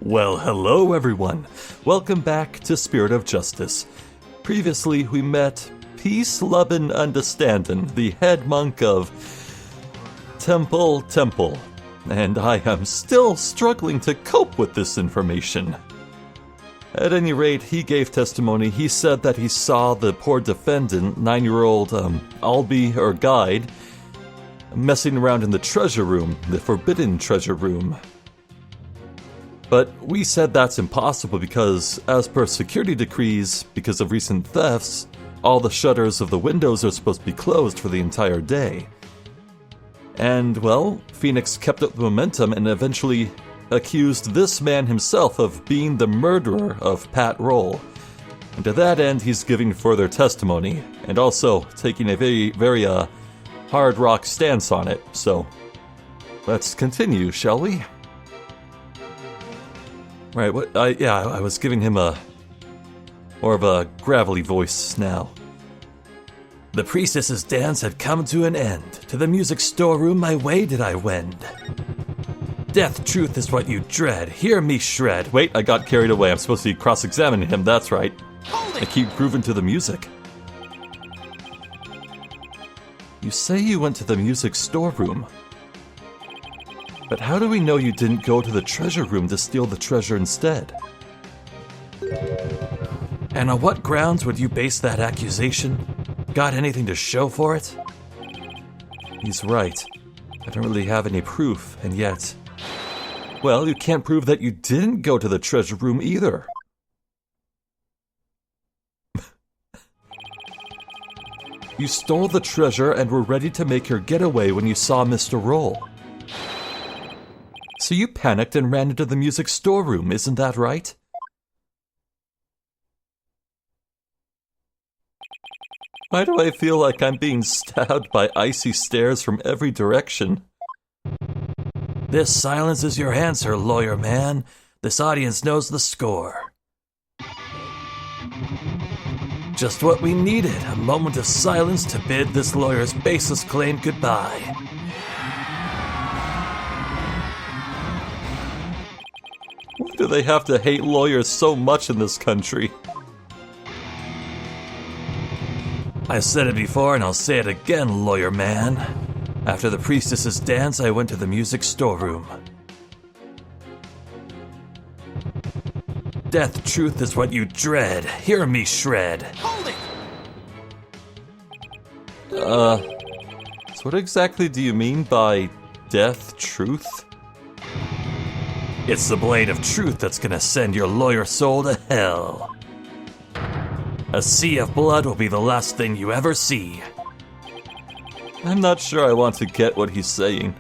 Well, hello everyone. Welcome back to Spirit of Justice. Previously, we met Peace, Lovin' Understandin', the head monk of Temple, and I am still struggling to cope with this information. At any rate, he gave testimony. He said that he saw the poor defendant, 9-year-old Albie, or guide, messing around in the treasure room, the forbidden treasure room. But we said that's impossible because, as per security decrees, because of recent thefts, all the shutters of the windows are supposed to be closed for the entire day. And, well, Phoenix kept up the momentum and eventually accused this man himself of being the murderer of Pat Roll. And to that end, he's giving further testimony, and also taking a very hard rock stance on it. So, let's continue, shall we? Right, I was giving him more of a gravelly voice now. The priestess's dance had come to an end. To the music storeroom my way did I wend. Death, truth is what you dread. Hear me shred. Wait, I got carried away. I'm supposed to be cross-examining him, that's right. I keep grooving to the music. You say you went to the music storeroom. But how do we know you didn't go to the treasure room to steal the treasure instead? And on what grounds would you base that accusation? Got anything to show for it? He's right. I don't really have any proof, and yet... Well, you can't prove that you didn't go to the treasure room either. You stole the treasure and were ready to make your getaway when you saw Mr. Roll. So you panicked and ran into the music storeroom, isn't that right? Why do I feel like I'm being stabbed by icy stares from every direction? This silence is your answer, lawyer man. This audience knows the score. Just what we needed, a moment of silence to bid this lawyer's baseless claim goodbye. Why do they have to hate lawyers so much in this country? I've said it before and I'll say it again, lawyer man. After the priestess's dance, I went to the music storeroom. Death, truth is what you dread. Hear me shred. Hold it! So what exactly do you mean by death, truth? It's the blade of truth that's gonna send your lawyer soul to hell. A sea of blood will be the last thing you ever see. I'm not sure I want to get what he's saying.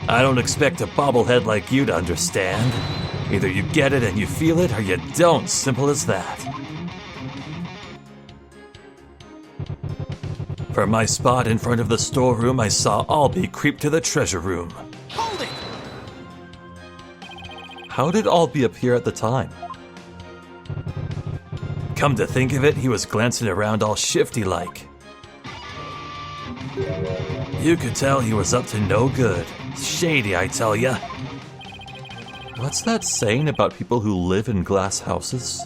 I don't expect a bobblehead like you to understand. Either you get it and you feel it, or you don't. Simple as that. From my spot in front of the storeroom, I saw Albie creep to the treasure room. Hold it! How did Albie appear at the time? Come to think of it, he was glancing around all shifty-like. You could tell he was up to no good. Shady, I tell ya. What's that saying about people who live in glass houses?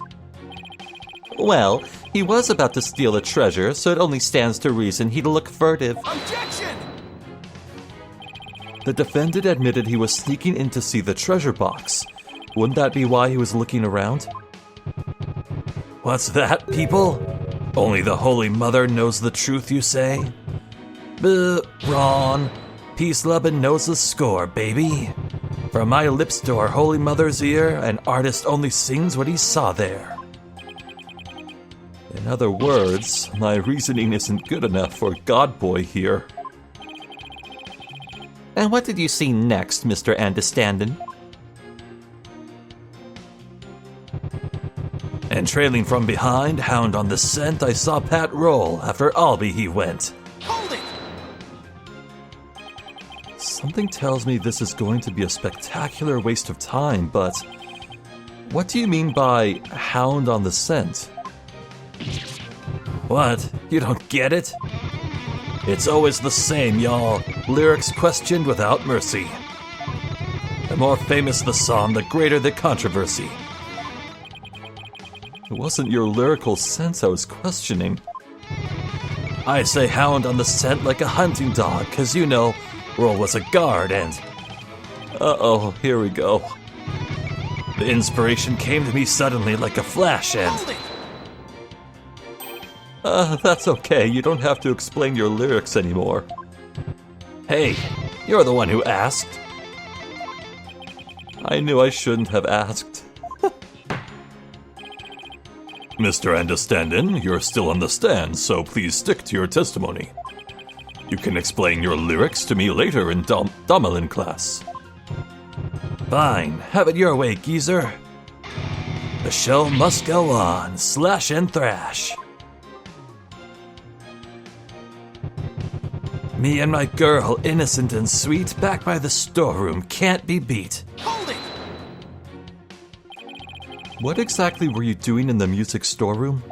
Well, he was about to steal the treasure, so it only stands to reason he'd look furtive. Objection! The defendant admitted he was sneaking in to see the treasure box. Wouldn't that be why he was looking around? What's that, people? Only the Holy Mother knows the truth, you say? Wrong. Peace Lovin' knows the score, baby. From my lips to our Holy Mother's ear, an artist only sings what he saw there. In other words, my reasoning isn't good enough for Godboy here. And what did you see next, Mr. Understandin'? And trailing from behind, hound on the scent, I saw Pat Roll. After Albie he went. Hold it! Something tells me this is going to be a spectacular waste of time, but what do you mean by hound on the scent? What? You don't get it? It's always the same, y'all. Lyrics questioned without mercy. The more famous the song, the greater the controversy. It wasn't your lyrical sense I was questioning. I say hound on the scent like a hunting dog, 'cause you know, Roll was a guard and... Uh-oh, here we go. The inspiration came to me suddenly like a flash and... Hold it! That's okay, you don't have to explain your lyrics anymore. Hey, you're the one who asked. I knew I shouldn't have asked. Mr. Understandin, you're still on the stand, so please stick to your testimony. You can explain your lyrics to me later in Domelin class. Fine, have it your way, geezer. The show must go on, slash and thrash. Me and my girl, innocent and sweet, back by the storeroom, can't be beat. Hold it! What exactly were you doing in the music storeroom?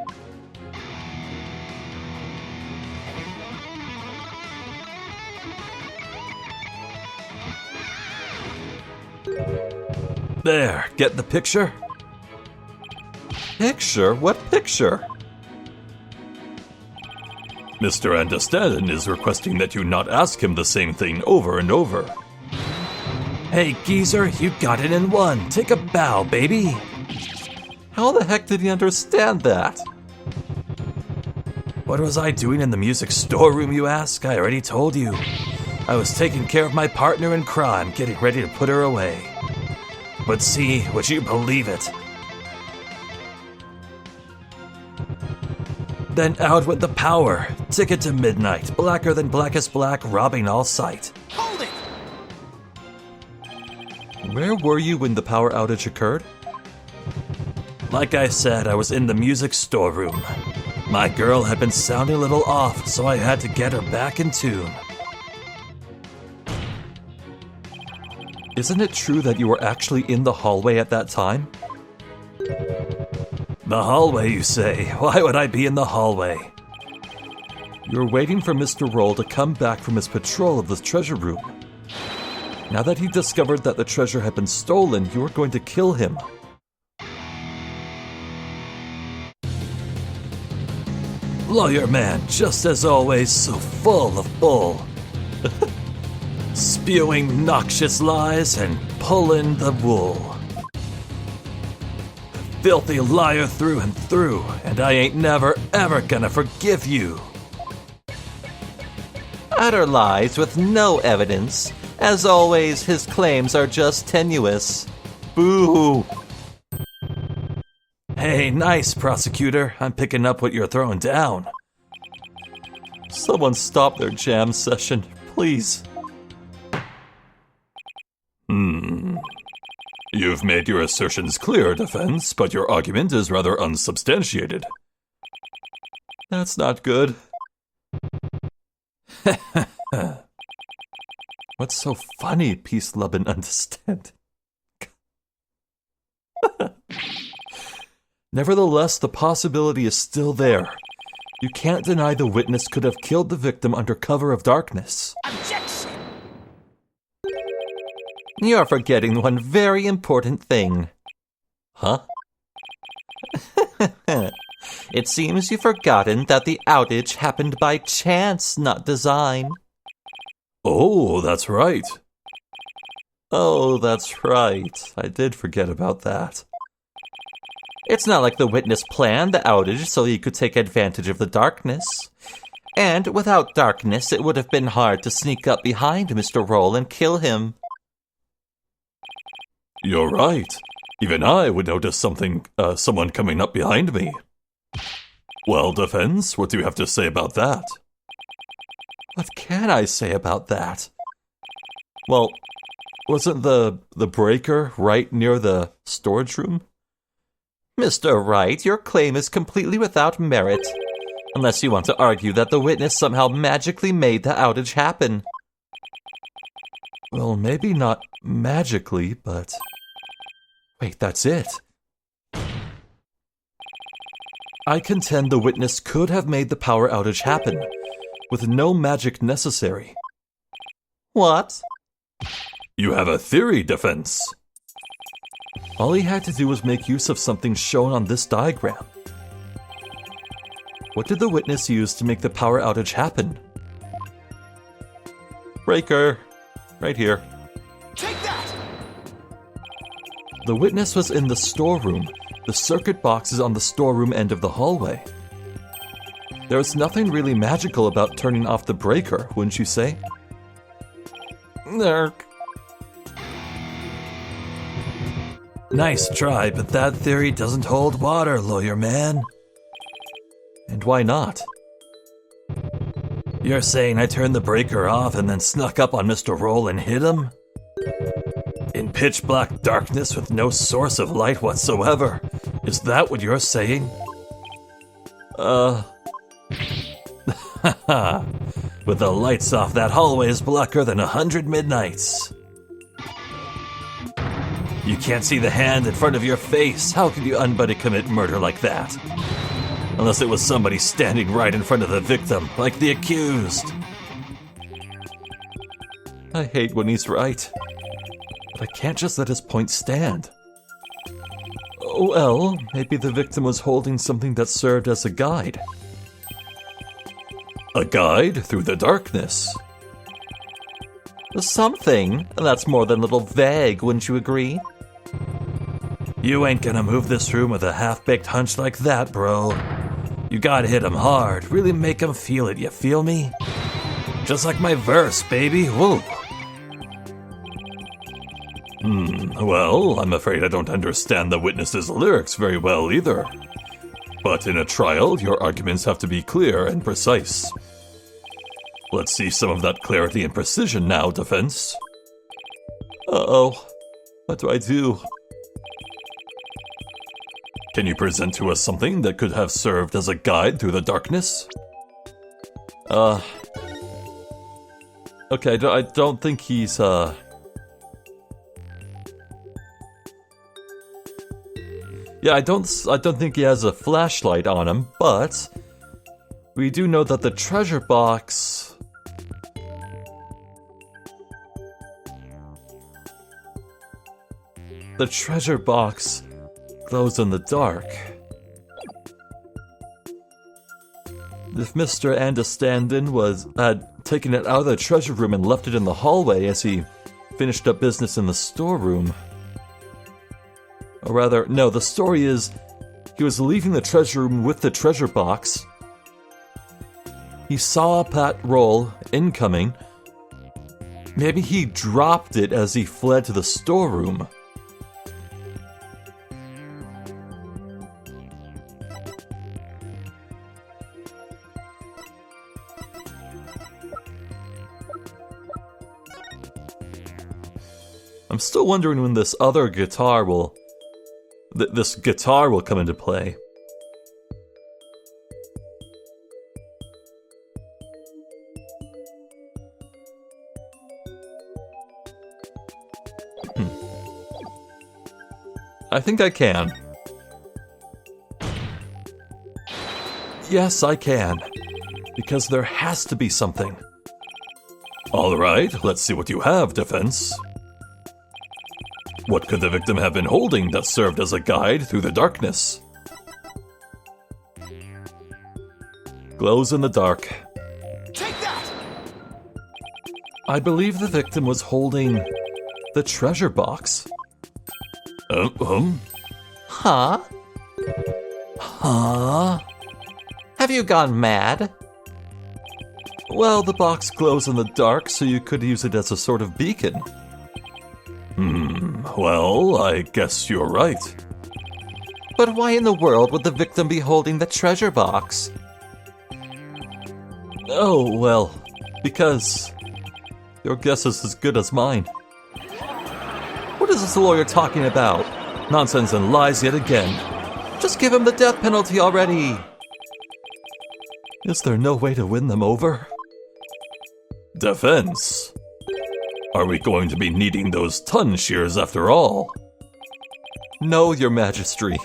There, get the picture? Picture? What picture? Mr. Understandin is requesting that you not ask him the same thing over and over. Hey, geezer, you got it in one. Take a bow, baby. How the heck did he understand that? What was I doing in the music storeroom, you ask? I already told you. I was taking care of my partner in crime, getting ready to put her away. But see, would you believe it? Then out went the power. Ticket to midnight, blacker than blackest black, robbing all sight. Hold it! Where were you when the power outage occurred? Like I said, I was in the music storeroom. My girl had been sounding a little off, so I had to get her back in tune. Isn't it true that you were actually in the hallway at that time? The hallway, you say? Why would I be in the hallway? You're waiting for Mr. Roll to come back from his patrol of the treasure room. Now that he discovered that the treasure had been stolen, you were going to kill him. Lawyer man, just as always, so full of bull. Spewing noxious lies and pulling the wool. Filthy liar through and through, and I ain't never ever gonna forgive you. Utter lies with no evidence. As always, his claims are just tenuous. Boo! Hey, nice, prosecutor. I'm picking up what you're throwing down. Someone stop their jam session, please. You've made your assertions clear, defense, but your argument is rather unsubstantiated. That's not good. What's so funny, Peace, Love, and Understand? Nevertheless, the possibility is still there. You can't deny the witness could have killed the victim under cover of darkness. Objection! You're forgetting one very important thing. Huh? It seems you've forgotten that the outage happened by chance, not design. Oh, that's right. Oh, that's right. I did forget about that. It's not like the witness planned the outage so he could take advantage of the darkness. And without darkness, it would have been hard to sneak up behind Mr. Roll and kill him. You're right. Even I would notice someone coming up behind me. Well, defense, what do you have to say about that? What can I say about that? Well, wasn't the breaker right near the storage room? Mr. Wright, your claim is completely without merit. Unless you want to argue that the witness somehow magically made the outage happen. Well, maybe not magically, but... Wait, that's it. I contend the witness could have made the power outage happen, with no magic necessary. What? You have a theory, defense. All he had to do was make use of something shown on this diagram. What did the witness use to make the power outage happen? Breaker. Right here. Take that! The witness was in the storeroom. The circuit box is on the storeroom end of the hallway. There is nothing really magical about turning off the breaker, wouldn't you say? Nerk. Nice try, but that theory doesn't hold water, lawyer man. And why not? You're saying I turned the breaker off and then snuck up on Mr. Roll and hit him? In pitch black darkness with no source of light whatsoever. Is that what you're saying? With the lights off, that hallway is blacker than 100 midnights. You can't see the hand in front of your face. How can you unbuddy commit murder like that? Unless it was somebody standing right in front of the victim, like the accused. I hate when he's right. But I can't just let his point stand. Oh well, maybe the victim was holding something that served as a guide. A guide through the darkness. Something that's more than a little vague, wouldn't you agree? You ain't gonna move this room with a half-baked hunch like that, bro. You gotta hit him hard, really make him feel it, you feel me? Just like my verse, baby, whoa. Well, I'm afraid I don't understand the witness's lyrics very well either. But in a trial, your arguments have to be clear and precise. Let's see some of that clarity and precision now, defense. Uh-oh. What do I do? Can you present to us something that could have served as a guide through the darkness? Okay, I don't think he's, Yeah, I don't think he has a flashlight on him, but we do know that the treasure box... The treasure box glows in the dark. If Mr. Understandin had taken it out of the treasure room and left it in the hallway as he finished up business in the storeroom... Or rather, no, the story is, he was leaving the treasure room with the treasure box. He saw Pat Roll incoming. Maybe he dropped it as he fled to the storeroom. I'm still wondering when this other guitar will... This guitar will come into play. I think I can. Yes, I can. Because there has to be something. Alright, let's see what you have, defense. What could the victim have been holding that served as a guide through the darkness? Glows in the dark. Take that! I believe the victim was holding the treasure box. Huh? Huh? Have you gone mad? Well, the box glows in the dark, so you could use it as a sort of beacon. Well, I guess you're right. But why in the world would the victim be holding the treasure box? Oh, well, because your guess is as good as mine. What is this lawyer talking about? Nonsense and lies yet again. Just give him the death penalty already. Is there no way to win them over? Defense. Are we going to be needing those ton shears after all? No, your majesty.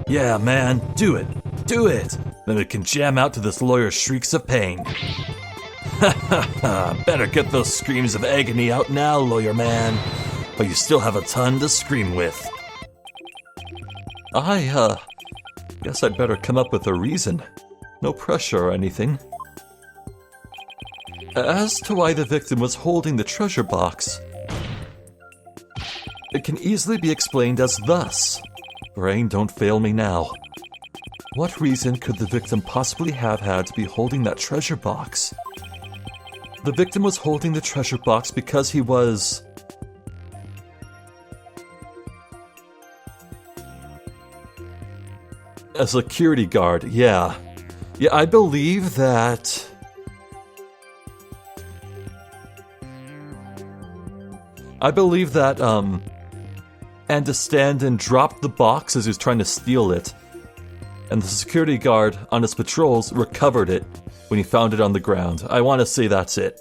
Yeah, man, do it. Do it. Then we can jam out to this lawyer's shrieks of pain. Better get those screams of agony out now, lawyer man. But you still have a ton to scream with. I guess I'd better come up with a reason. No pressure or anything. As to why the victim was holding the treasure box, it can easily be explained as thus. Brain, don't fail me now. What reason could the victim possibly have had to be holding that treasure box? The victim was holding the treasure box because he was... a security guard, yeah. Yeah, I believe that... Understandin dropped the box as he was trying to steal it. And the security guard on his patrols recovered it when he found it on the ground. I want to say that's it.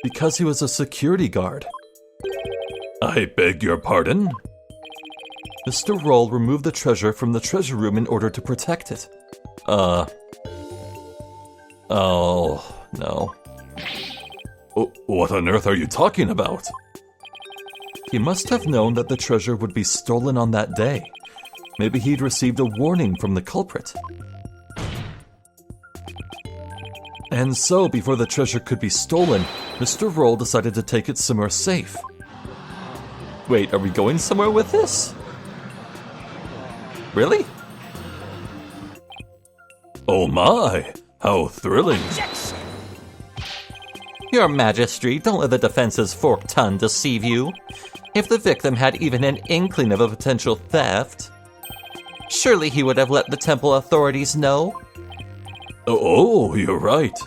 Because he was a security guard. I beg your pardon? Mr. Roll removed the treasure from the treasure room in order to protect it. Oh, no. What on earth are you talking about? He must have known that the treasure would be stolen on that day. Maybe he'd received a warning from the culprit. And so, before the treasure could be stolen, Mr. Roll decided to take it somewhere safe. Wait, are we going somewhere with this? Really? Oh my, how thrilling. Objection! Your Majesty, don't let the defense's forked tongue deceive you. If the victim had even an inkling of a potential theft, surely he would have let the temple authorities know. Oh, you're right.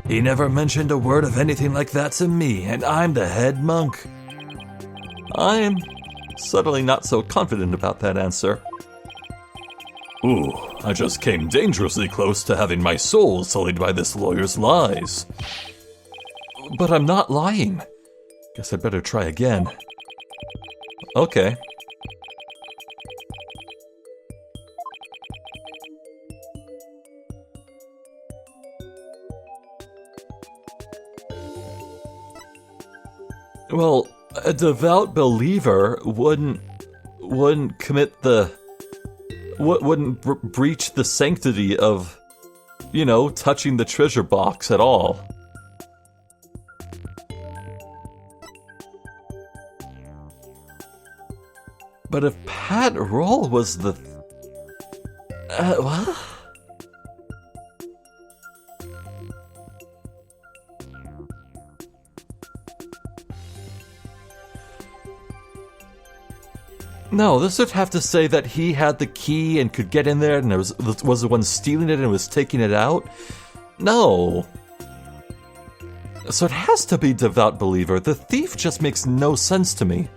He never mentioned a word of anything like that to me, and I'm the head monk. I'm suddenly not so confident about that answer. Ooh, I just came dangerously close to having my soul sullied by this lawyer's lies. But I'm not lying. Guess I'd better try again. Okay. Well, a devout believer wouldn't commit the... wouldn't breach the sanctity of, you know, touching the treasure box at all. But if Pat Roll was the... what? No, this would have to say that he had the key and could get in there and was the one stealing it and was taking it out? No. So it has to be devout believer. The thief just makes no sense to me.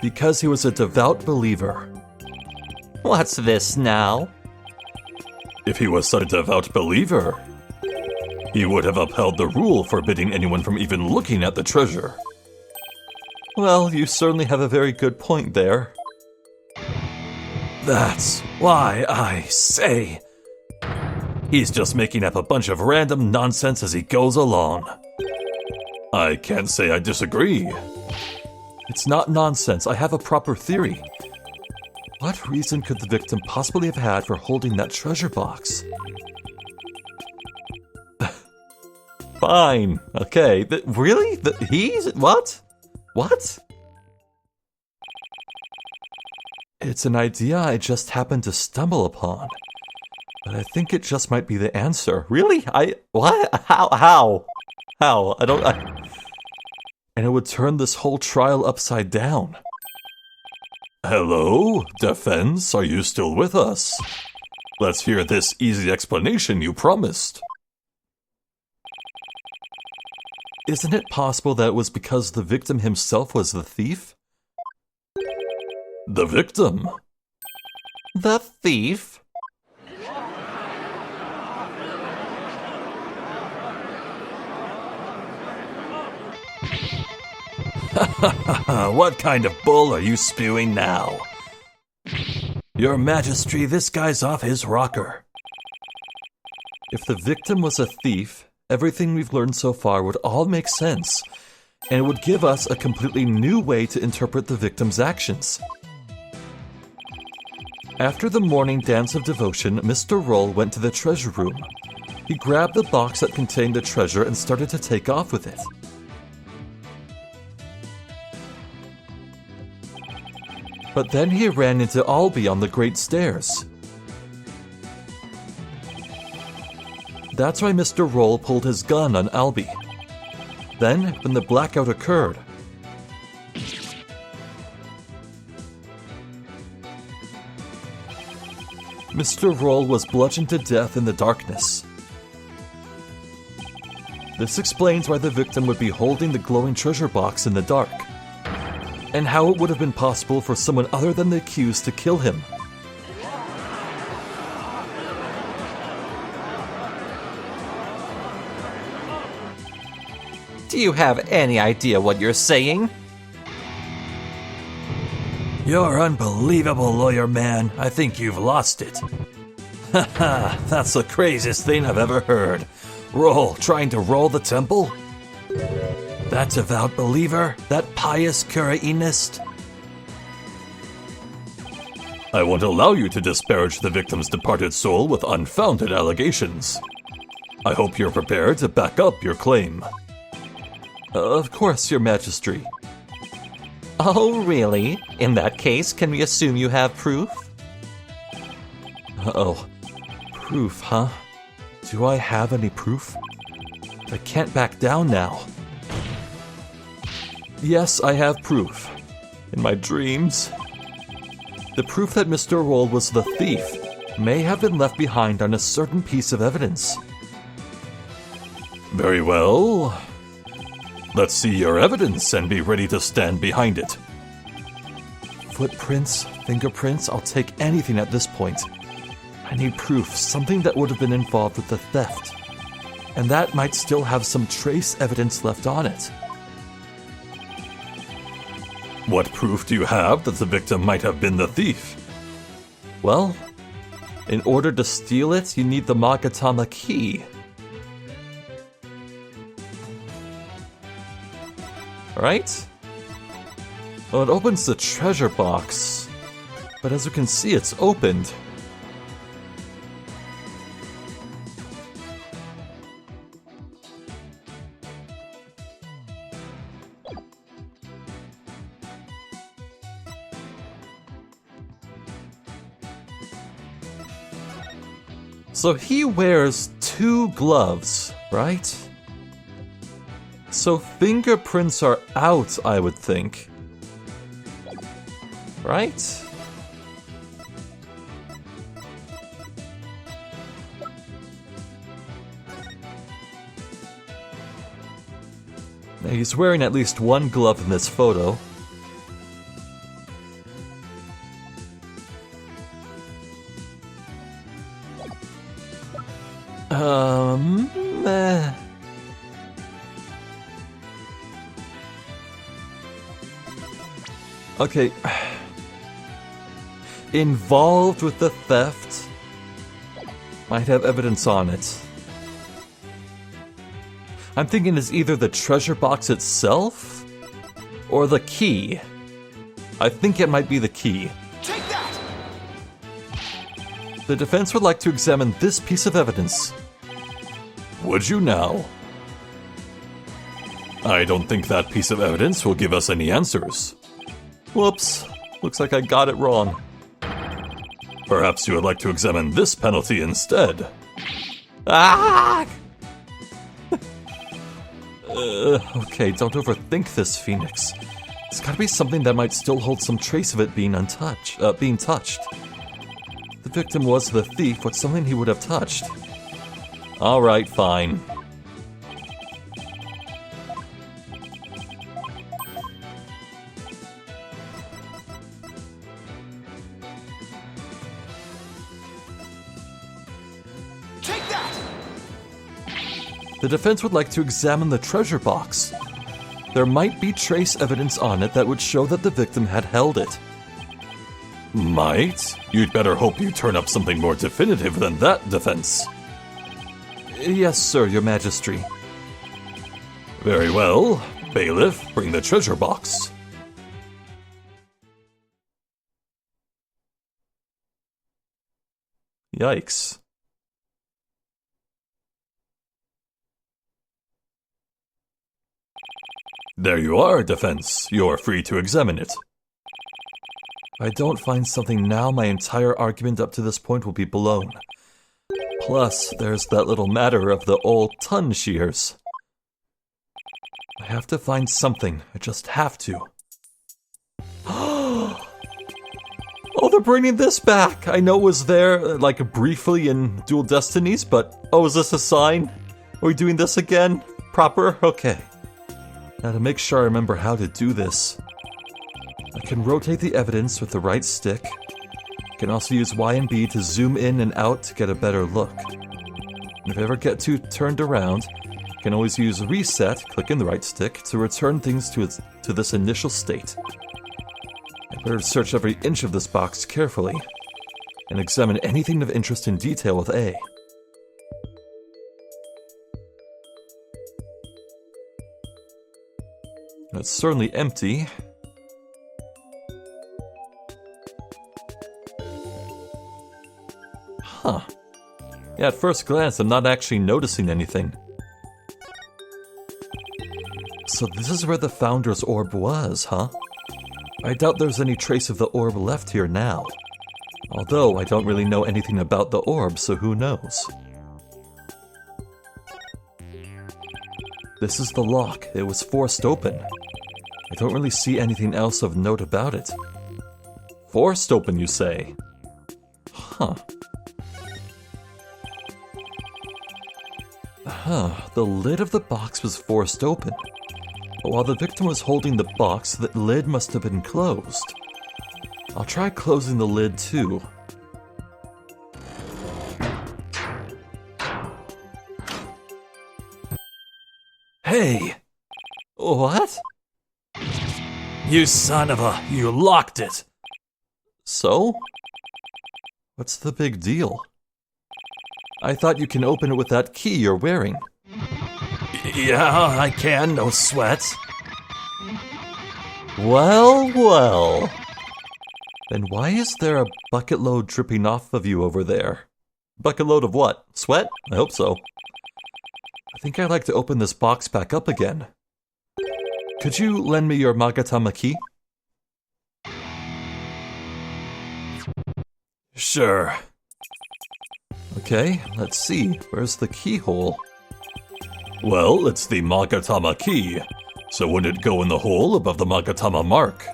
Because he was a devout believer. What's this now? If he was such a devout believer, he would have upheld the rule forbidding anyone from even looking at the treasure. Well, you certainly have a very good point there. That's why I say he's just making up a bunch of random nonsense as he goes along. I can't say I disagree. It's not nonsense. I have a proper theory. What reason could the victim possibly have had for holding that treasure box? Fine. Okay. Really? He's... What? What? It's an idea I just happened to stumble upon. But I think it just might be the answer. Really? What? How? And it would turn this whole trial upside down. Hello, defense, are you still with us? Let's hear this easy explanation you promised. Isn't it possible that it was because the victim himself was the thief? The victim? The thief? What kind of bull are you spewing now? Your Majesty, this guy's off his rocker. If the victim was a thief, everything we've learned so far would all make sense, and it would give us a completely new way to interpret the victim's actions. After the morning dance of devotion, Mr. Roll went to the treasure room. He grabbed the box that contained the treasure and started to take off with it. But then he ran into Albie on the Great Stairs. That's why Mr. Roll pulled his gun on Albie. Then, when the blackout occurred, Mr. Roll was bludgeoned to death in the darkness. This explains why the victim would be holding the glowing treasure box in the dark, and how it would have been possible for someone other than the accused to kill him. Do you have any idea what you're saying? You're unbelievable, lawyer man. I think you've lost it. Haha, that's the craziest thing I've ever heard. Roll, trying to roll the temple? That devout believer? That pious Khura'inist? I won't allow you to disparage the victim's departed soul with unfounded allegations. I hope you're prepared to back up your claim. Of course, Your Majesty. Oh, really? In that case, can we assume you have proof? Uh-oh. Proof, huh? Do I have any proof? I can't back down now. Yes, I have proof. In my dreams. The proof that Mr. Roll was the thief may have been left behind on a certain piece of evidence. Very well. Let's see your evidence and be ready to stand behind it. Footprints, fingerprints, I'll take anything at this point. I need proof, something that would have been involved with the theft. And that might still have some trace evidence left on it. What proof do you have that the victim might have been the thief? Well, in order to steal it, you need the Magatama key. Right? Well, it opens the treasure box, but as you can see, it's opened. So he wears 2 gloves, right? So fingerprints are out, I would think. Right? Now he's wearing at least 1 glove in this photo. Eh. Okay. Involved with the theft. Might have evidence on it. I'm thinking it's either the treasure box itself or the key. I think it might be the key. Take that! The defense would like to examine this piece of evidence. Would you now? I don't think that piece of evidence will give us any answers. Whoops. Looks like I got it wrong. Perhaps you would like to examine this penalty instead. Ah! Okay, don't overthink this, Phoenix. It's gotta be something that might still hold some trace of it being touched. The victim was the thief. What's something he would have touched? Alright, fine. Take that! The defense would like to examine the treasure box. There might be trace evidence on it that would show that the victim had held it. Might? You'd better hope you turn up something more definitive than that defense. Yes, sir, your majesty. Very well. Bailiff, bring the treasure box. Yikes. There you are, defense. You're free to examine it. If I don't find something now, my entire argument up to this point will be blown. Plus, there's that little matter of the old ton shears. I have to find something. I just have to. Oh, they're bringing this back! I know it was there, like, briefly in Dual Destinies, but... Oh, is this a sign? Are we doing this again? Proper? Okay. Now to make sure I remember how to do this. I can rotate the evidence with the right stick. I can also use Y and B to zoom in and out to get a better look. And if I ever get too turned around, I can always use reset, clicking the right stick, to return things to this initial state. I better search every inch of this box carefully, and examine anything of interest in detail with A. It's certainly empty. Huh. Yeah, at first glance, I'm not actually noticing anything. So this is where the Founder's Orb was, huh? I doubt there's any trace of the orb left here now. Although, I don't really know anything about the orb, so who knows? This is the lock. It was forced open. I don't really see anything else of note about it. Forced open, you say? Huh. The lid of the box was forced open. But while the victim was holding the box, the lid must have been closed. I'll try closing the lid too. Hey! What? You son of a... You locked it! So? What's the big deal? I thought you can open it with that key you're wearing. Yeah, I can, no sweat. Well, well. Then why is there a bucket load dripping off of you over there? Bucket load of what? Sweat? I hope so. I think I'd like to open this box back up again. Could you lend me your Magatama key? Sure. Okay, let's see. Where's the keyhole? Well, it's the Magatama key, so wouldn't it go in the hole above the Magatama mark?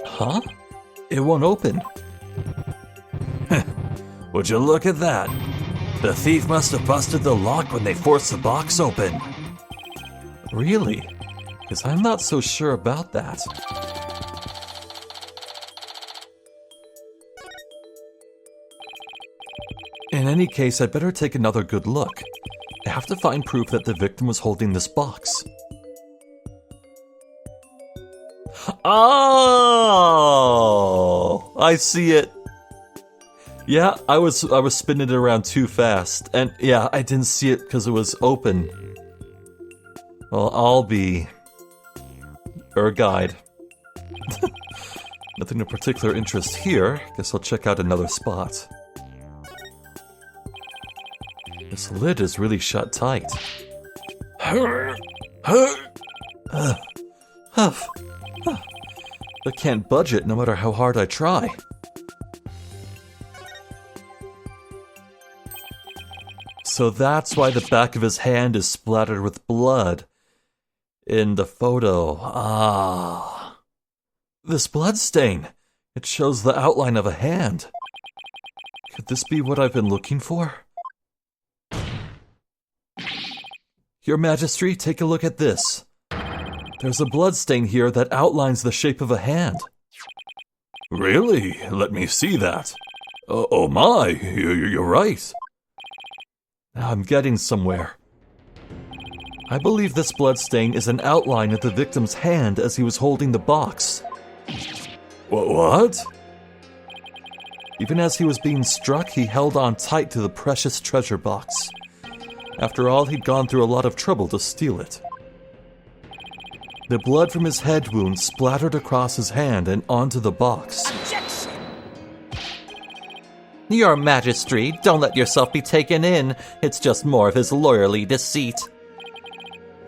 Huh? It won't open. Would you look at that? The thief must have busted the lock when they forced the box open. Really? Because I'm not so sure about that. In any case, I'd better take another good look. I have to find proof that the victim was holding this box. Oh! I see it. Yeah, I was spinning it around too fast. And yeah, I didn't see it because it was open. Well, I'll be your guide. Nothing of particular interest here. Guess I'll check out another spot. This lid is really shut tight. I can't budge it no matter how hard I try. So that's why the back of his hand is splattered with blood in the photo. Ah. This blood stain. It shows the outline of a hand. Could this be what I've been looking for? Your Majesty, take a look at this. There's a blood stain here that outlines the shape of a hand. Really? Let me see that. Oh my, you're right. Now I'm getting somewhere. I believe this bloodstain is an outline of the victim's hand as he was holding the box. What? Even as he was being struck, he held on tight to the precious treasure box. After all, he'd gone through a lot of trouble to steal it. The blood from his head wound splattered across his hand and onto the box. Objection! Your Majesty, don't let yourself be taken in. It's just more of his lawyerly deceit.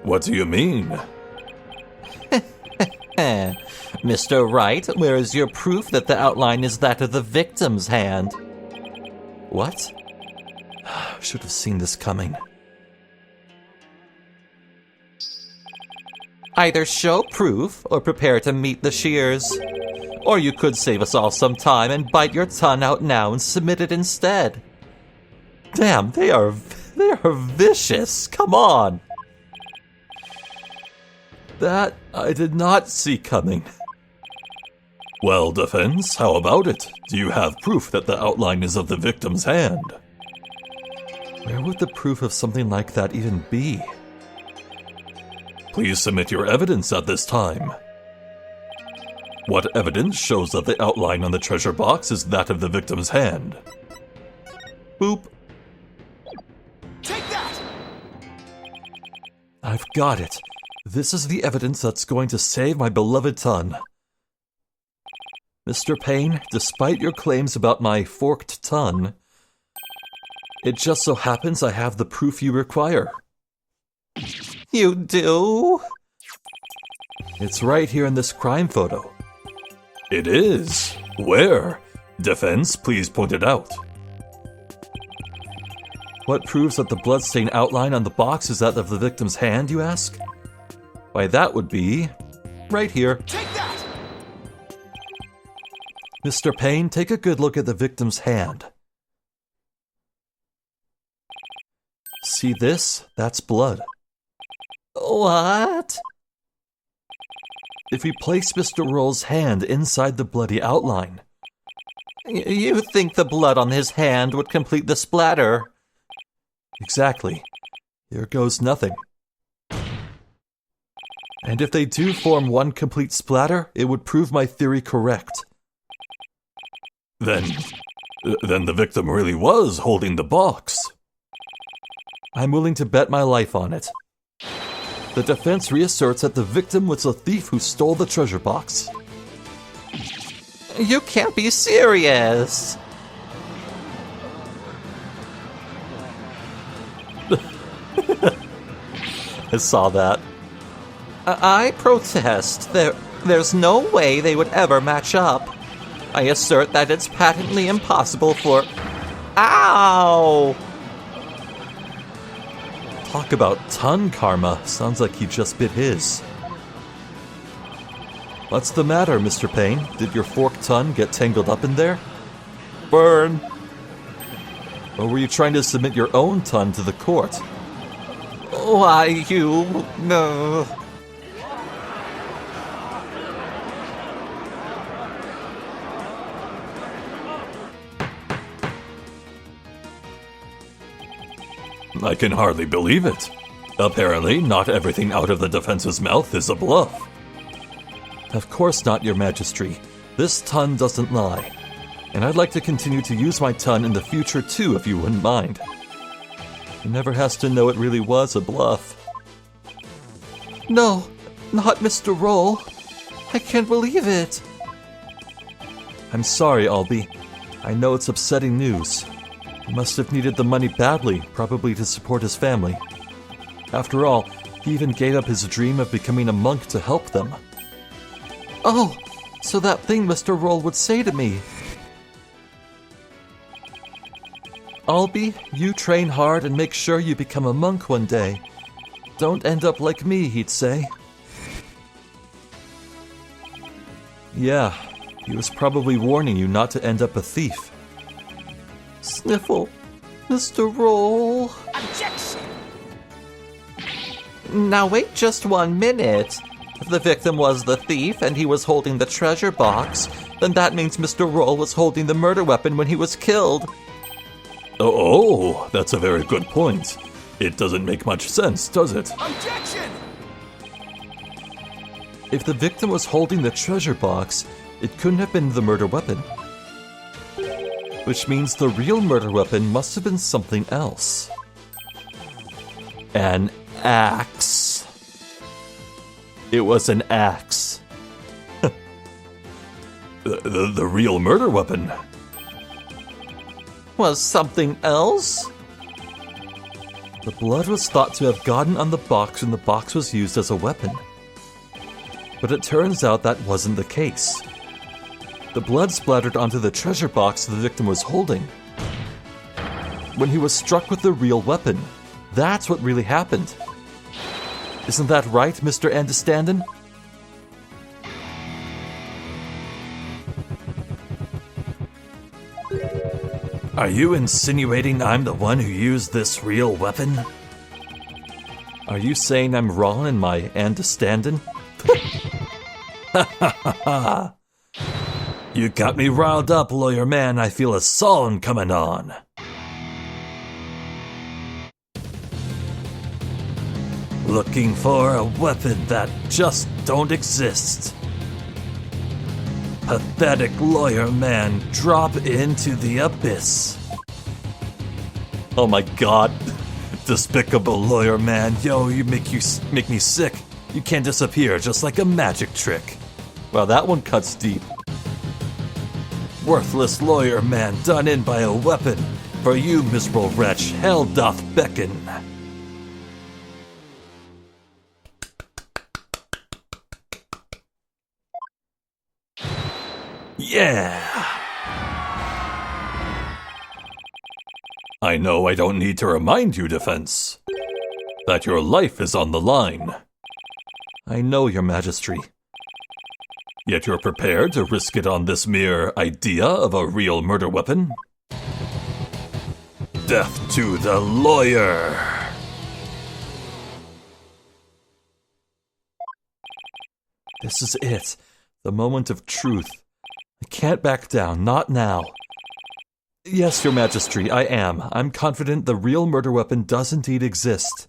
What do you mean? Mr. Wright, where is your proof that the outline is that of the victim's hand? What? Should have seen this coming. Either show proof or prepare to meet the shears. Or you could save us all some time and bite your tongue out now and submit it instead. Damn, they are vicious. Come on. That I did not see coming. Well, defense, how about it? Do you have proof that the outline is of the victim's hand? Where would the proof of something like that even be? Please submit your evidence at this time. What evidence shows that the outline on the treasure box is that of the victim's hand? Boop. Take that! I've got it. This is the evidence that's going to save my beloved ton. Mr. Payne, despite your claims about my forked tongue, it just so happens I have the proof you require. You do? It's right here in this crime photo. It is? Where? Defense, please point it out. What proves that the bloodstain outline on the box is that of the victim's hand, you ask? Why, that would be right here. Take that! Mr. Payne, take a good look at the victim's hand. See this? That's blood. What? If we place Mr. Roll's hand inside the bloody outline... You think the blood on his hand would complete the splatter? Exactly. Here goes nothing. And if they do form one complete splatter, it would prove my theory correct. Then the victim really was holding the box. I'm willing to bet my life on it. The defense reasserts that the victim was a thief who stole the treasure box. You can't be serious! I saw that. I protest. There's no way they would ever match up. I assert that it's patently impossible for... Ow! Talk about ton karma. Sounds like he just bit his. What's the matter, Mr. Payne? Did your forked tongue get tangled up in there? Burn! Or were you trying to submit your own tongue to the court? Why, you... No... I can hardly believe it. Apparently, not everything out of the defense's mouth is a bluff. Of course not, Your Majesty. This ton doesn't lie. And I'd like to continue to use my ton in the future too, if you wouldn't mind. He never has to know it really was a bluff. No, not Mr. Roll. I can't believe it. I'm sorry, Albie. I know it's upsetting news. He must have needed the money badly, probably to support his family. After all, he even gave up his dream of becoming a monk to help them. Oh, so that thing Mr. Roll would say to me. Albie, you train hard and make sure you become a monk one day. Don't end up like me, he'd say. Yeah, he was probably warning you not to end up a thief. Sniffle, Mr. Roll. Objection! Now wait just 1 minute. If the victim was the thief and he was holding the treasure box, then that means Mr. Roll was holding the murder weapon when he was killed. Oh, that's a very good point. It doesn't make much sense, does it? Objection! If the victim was holding the treasure box, it couldn't have been the murder weapon. Which means the real murder weapon must have been something else. An axe. It was an axe. The real murder weapon Was something else? The blood was thought to have gotten on the box when the box was used as a weapon. But it turns out that wasn't the case. The blood splattered onto the treasure box the victim was holding. When he was struck with the real weapon, that's what really happened. Isn't that right, Mr. Understandin'? Are you insinuating I'm the one who used this real weapon? Are you saying I'm wrong in my understanding? You got me riled up, lawyer man. I feel a song coming on. Looking for a weapon that just don't exist. Pathetic lawyer man, drop into the abyss. Oh my god. Despicable lawyer man. Yo, you make me sick. You can't disappear just like a magic trick. Wow, that one cuts deep. Worthless lawyer man done in by a weapon. For you, miserable wretch, hell doth beckon. Yeah! I know I don't need to remind you, defense, that your life is on the line. I know, your majesty. Yet you're prepared to risk it on this mere idea of a real murder weapon? Death to the lawyer! This is it. The moment of truth. I can't back down, not now. Yes, your majesty, I am. I'm confident the real murder weapon does indeed exist.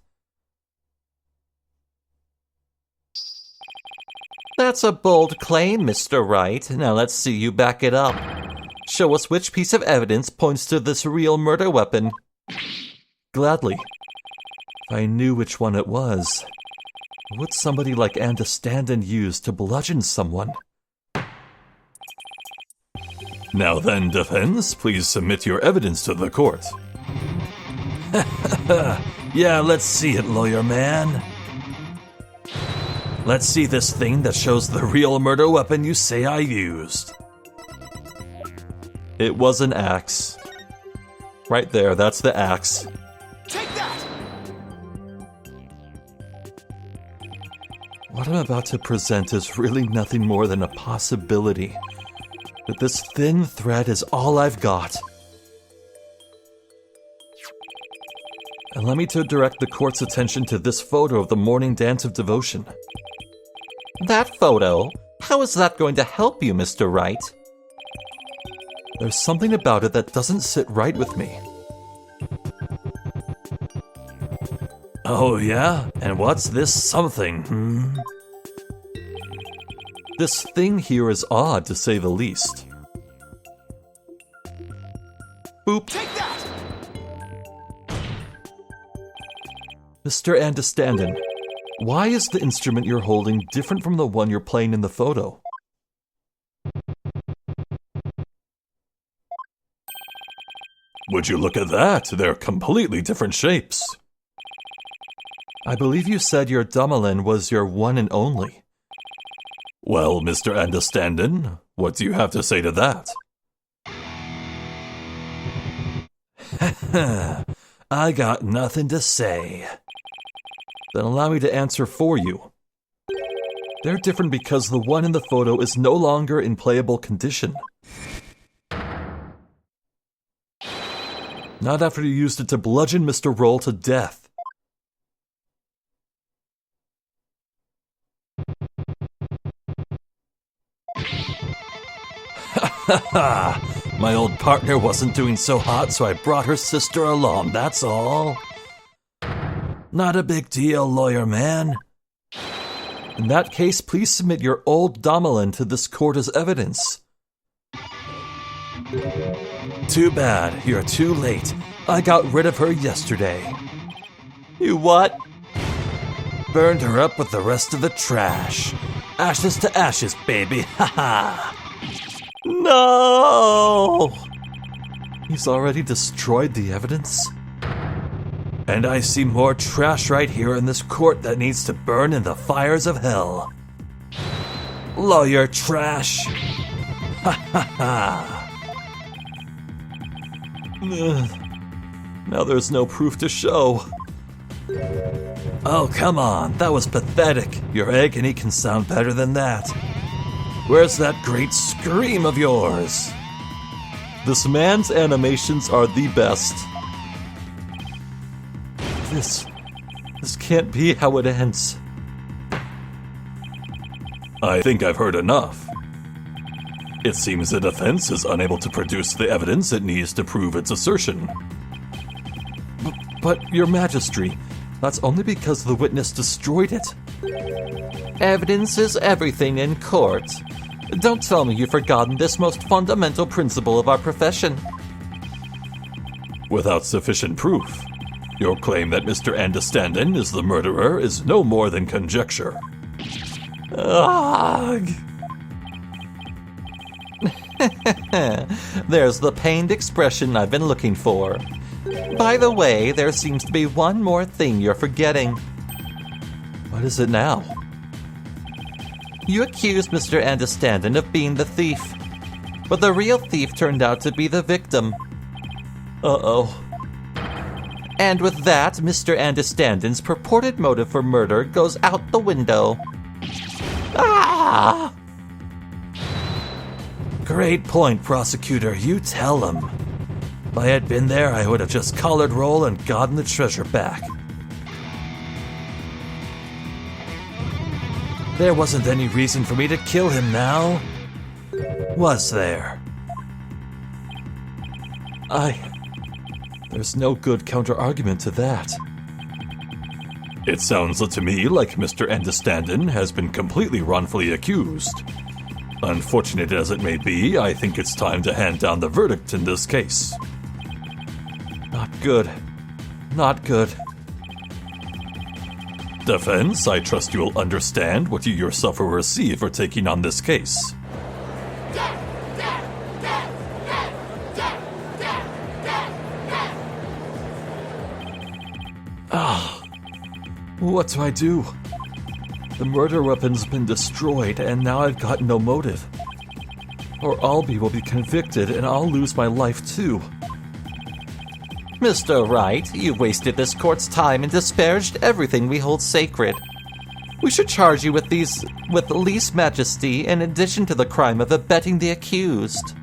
That's a bold claim, Mr. Wright. Now let's see you back it up. Show us which piece of evidence points to this real murder weapon. Gladly. If I knew which one it was, what would somebody like Understandin' use to bludgeon someone? Now then, defense, please submit your evidence to the court. Yeah, let's see it, lawyer man. Let's see this thing that shows the real murder weapon you say I used. It was an axe. Right there, that's the axe. Take that! What I'm about to present is really nothing more than a possibility. But this thin thread is all I've got. Allow me to direct the court's attention to this photo of the morning dance of devotion. That photo? How is that going to help you, Mr. Wright? There's something about it that doesn't sit right with me. Oh yeah? And what's this something, This thing here is odd, to say the least. Boop. Take that! Mr. Understandin', why is the instrument you're holding different from the one you're playing in the photo? Would you look at that? They're completely different shapes. I believe you said your Dumoulin was your one and only. Well, Mr. Understandin', what do you have to say to that? I got nothing to say. Then allow me to answer for you. They're different because the one in the photo is no longer in playable condition. Not after you used it to bludgeon Mr. Roll to death. My old partner wasn't doing so hot, so I brought her sister along, that's all. Not a big deal, lawyer man. In that case, please submit your old Domelin to this court as evidence. Too bad, you're too late. I got rid of her yesterday. You what? Burned her up with the rest of the trash. Ashes to ashes, baby, haha. No! He's already destroyed the evidence? And I see more trash right here in this court that needs to burn in the fires of hell. Lawyer trash. Ha ha ha. Now there's no proof to show. Oh, come on, that was pathetic. Your agony can sound better than that. Where's that great scream of yours? This man's animations are the best. This can't be how it ends. I think I've heard enough. It seems the defense is unable to produce the evidence it needs to prove its assertion. But, Your Majesty, that's only because the witness destroyed it. Evidence is everything in court. Don't tell me you've forgotten this most fundamental principle of our profession. Without sufficient proof, your claim that Mr. Understanden is the murderer is no more than conjecture. Ugh. There's the pained expression I've been looking for. By the way, there seems to be one more thing you're forgetting. What is it now? You accused Mr. Understanden of being the thief, but the real thief turned out to be the victim. Uh-oh. And with that, Mr. Understanden's purported motive for murder goes out the window. Ah! Great point, prosecutor. You tell him. If I had been there, I would have just collared Roll and gotten the treasure back. There wasn't any reason for me to kill him now, was there? There's no good counter-argument to that. It sounds to me like Mr. Understanden has been completely wrongfully accused. Unfortunate as it may be, I think it's time to hand down the verdict in this case. Not good. Not good. Defense, I trust you'll understand what you yourself will receive for taking on this case. What do I do? The murder weapon's been destroyed, and now I've got no motive. Or Albie will be convicted, and I'll lose my life too. Mr. Wright, you've wasted this court's time and disparaged everything we hold sacred. We should charge you with lese majesty in addition to the crime of abetting the accused.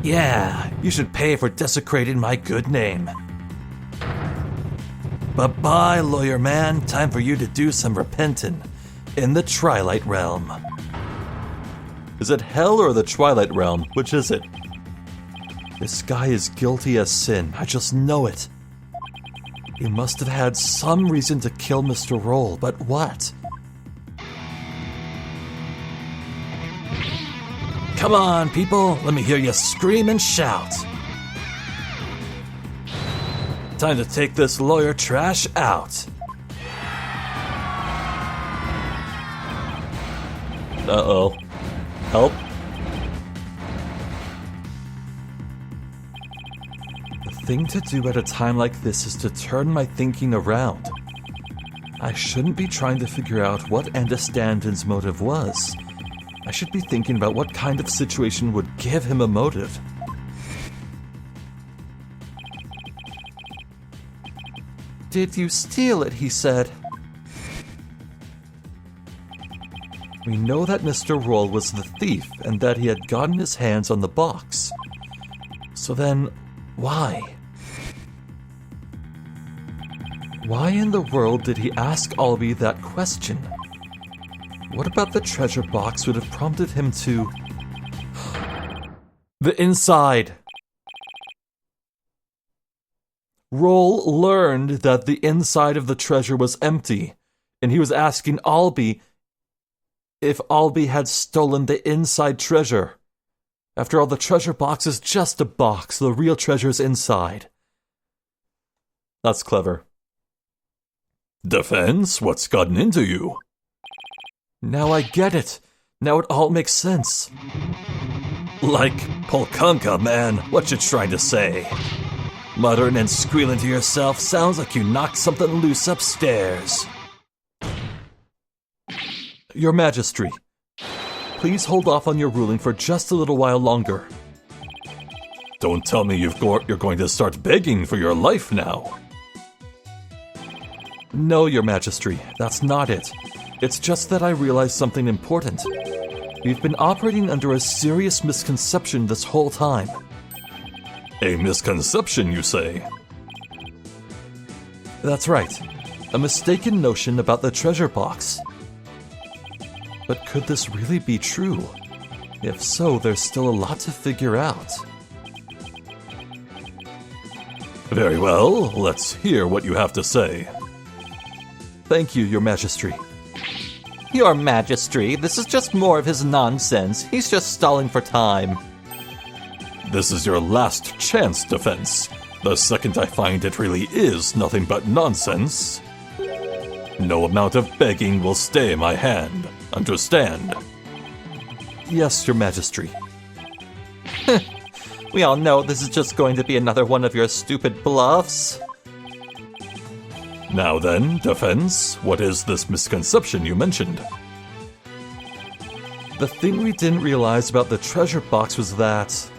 Yeah, you should pay for desecrating my good name. Bye-bye, lawyer man. Time for you to do some repenting in the Twilight Realm. Is it hell or the Twilight Realm? Which is it? This guy is guilty as sin. I just know it. He must have had some reason to kill Mr. Roll, but what? Come on, people. Let me hear you scream and shout. Time to take this lawyer trash out. Uh-oh. Help? The thing to do at a time like this is to turn my thinking around. I shouldn't be trying to figure out what Understanden's motive was. I should be thinking about what kind of situation would give him a motive. Did you steal it? He said. We know that Mr. Roll was the thief and that he had gotten his hands on the box. So then, why? Why in the world did he ask Albie that question? What about the treasure box would have prompted him to... The inside! Roll learned that the inside of the treasure was empty, and he was asking Albie if Albie had stolen the inside treasure. After all, the treasure box is just a box. The real treasure's inside. That's clever. Defense, what's gotten into you? Now I get it. Now it all makes sense. Like Polkanka, man, what you trying to say? Muttering and squealing to yourself sounds like you knocked something loose upstairs. Your Majesty, please hold off on your ruling for just a little while longer. Don't tell me you're going to start begging for your life now. No, Your Majesty, that's not it. It's just that I realized something important. We've been operating under a serious misconception this whole time. A misconception, you say? That's right. A mistaken notion about the treasure box. But could this really be true? If so, there's still a lot to figure out. Very well, let's hear what you have to say. Thank you, Your Majesty. Your Majesty, this is just more of his nonsense. He's just stalling for time. This is your last chance, Defense. The second I find it really is nothing but nonsense, no amount of begging will stay my hand. Understand? Yes, Your Majesty. We all know this is just going to be another one of your stupid bluffs. Now then, Defense, what is this misconception you mentioned? The thing we didn't realize about the treasure box was that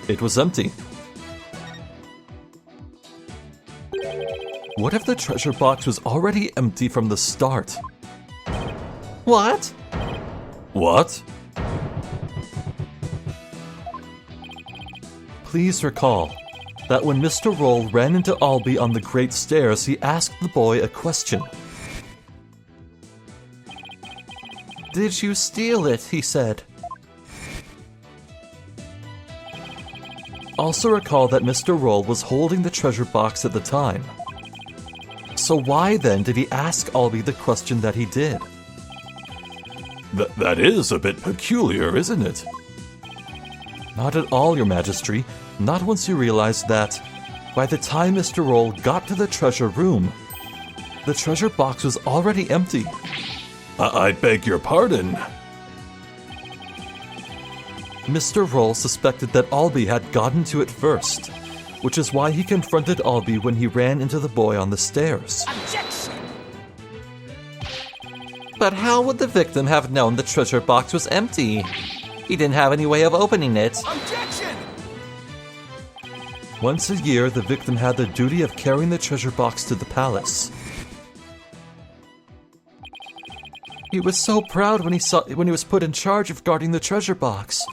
it was empty. What if the treasure box was already empty from the start? What? What? Please recall that when Mr. Roll ran into Albie on the Great Stairs, he asked the boy a question. "Did you steal it?" he said. Also recall that Mr. Roll was holding the treasure box at the time. So why then did he ask Albie the question that he did? That is a bit peculiar, isn't it? Not at all, Your Majesty. Not once you realize that, by the time Mr. Roll got to the treasure room, the treasure box was already empty. I beg your pardon. Mr. Roll suspected that Albie had gotten to it first, which is why he confronted Albie when he ran into the boy on the stairs. Objection! But how would the victim have known the treasure box was empty? He didn't have any way of opening it. Objection! Once a year, the victim had the duty of carrying the treasure box to the palace. He was so proud when he was put in charge of guarding the treasure box.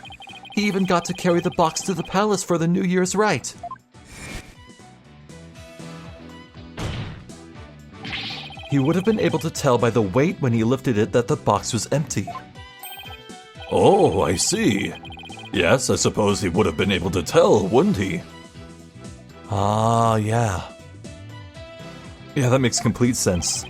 He even got to carry the box to the palace for the New Year's rite. He would have been able to tell by the weight when he lifted it that the box was empty. Oh, I see. Yes, I suppose he would have been able to tell, wouldn't he? Ah, yeah. Yeah, that makes complete sense.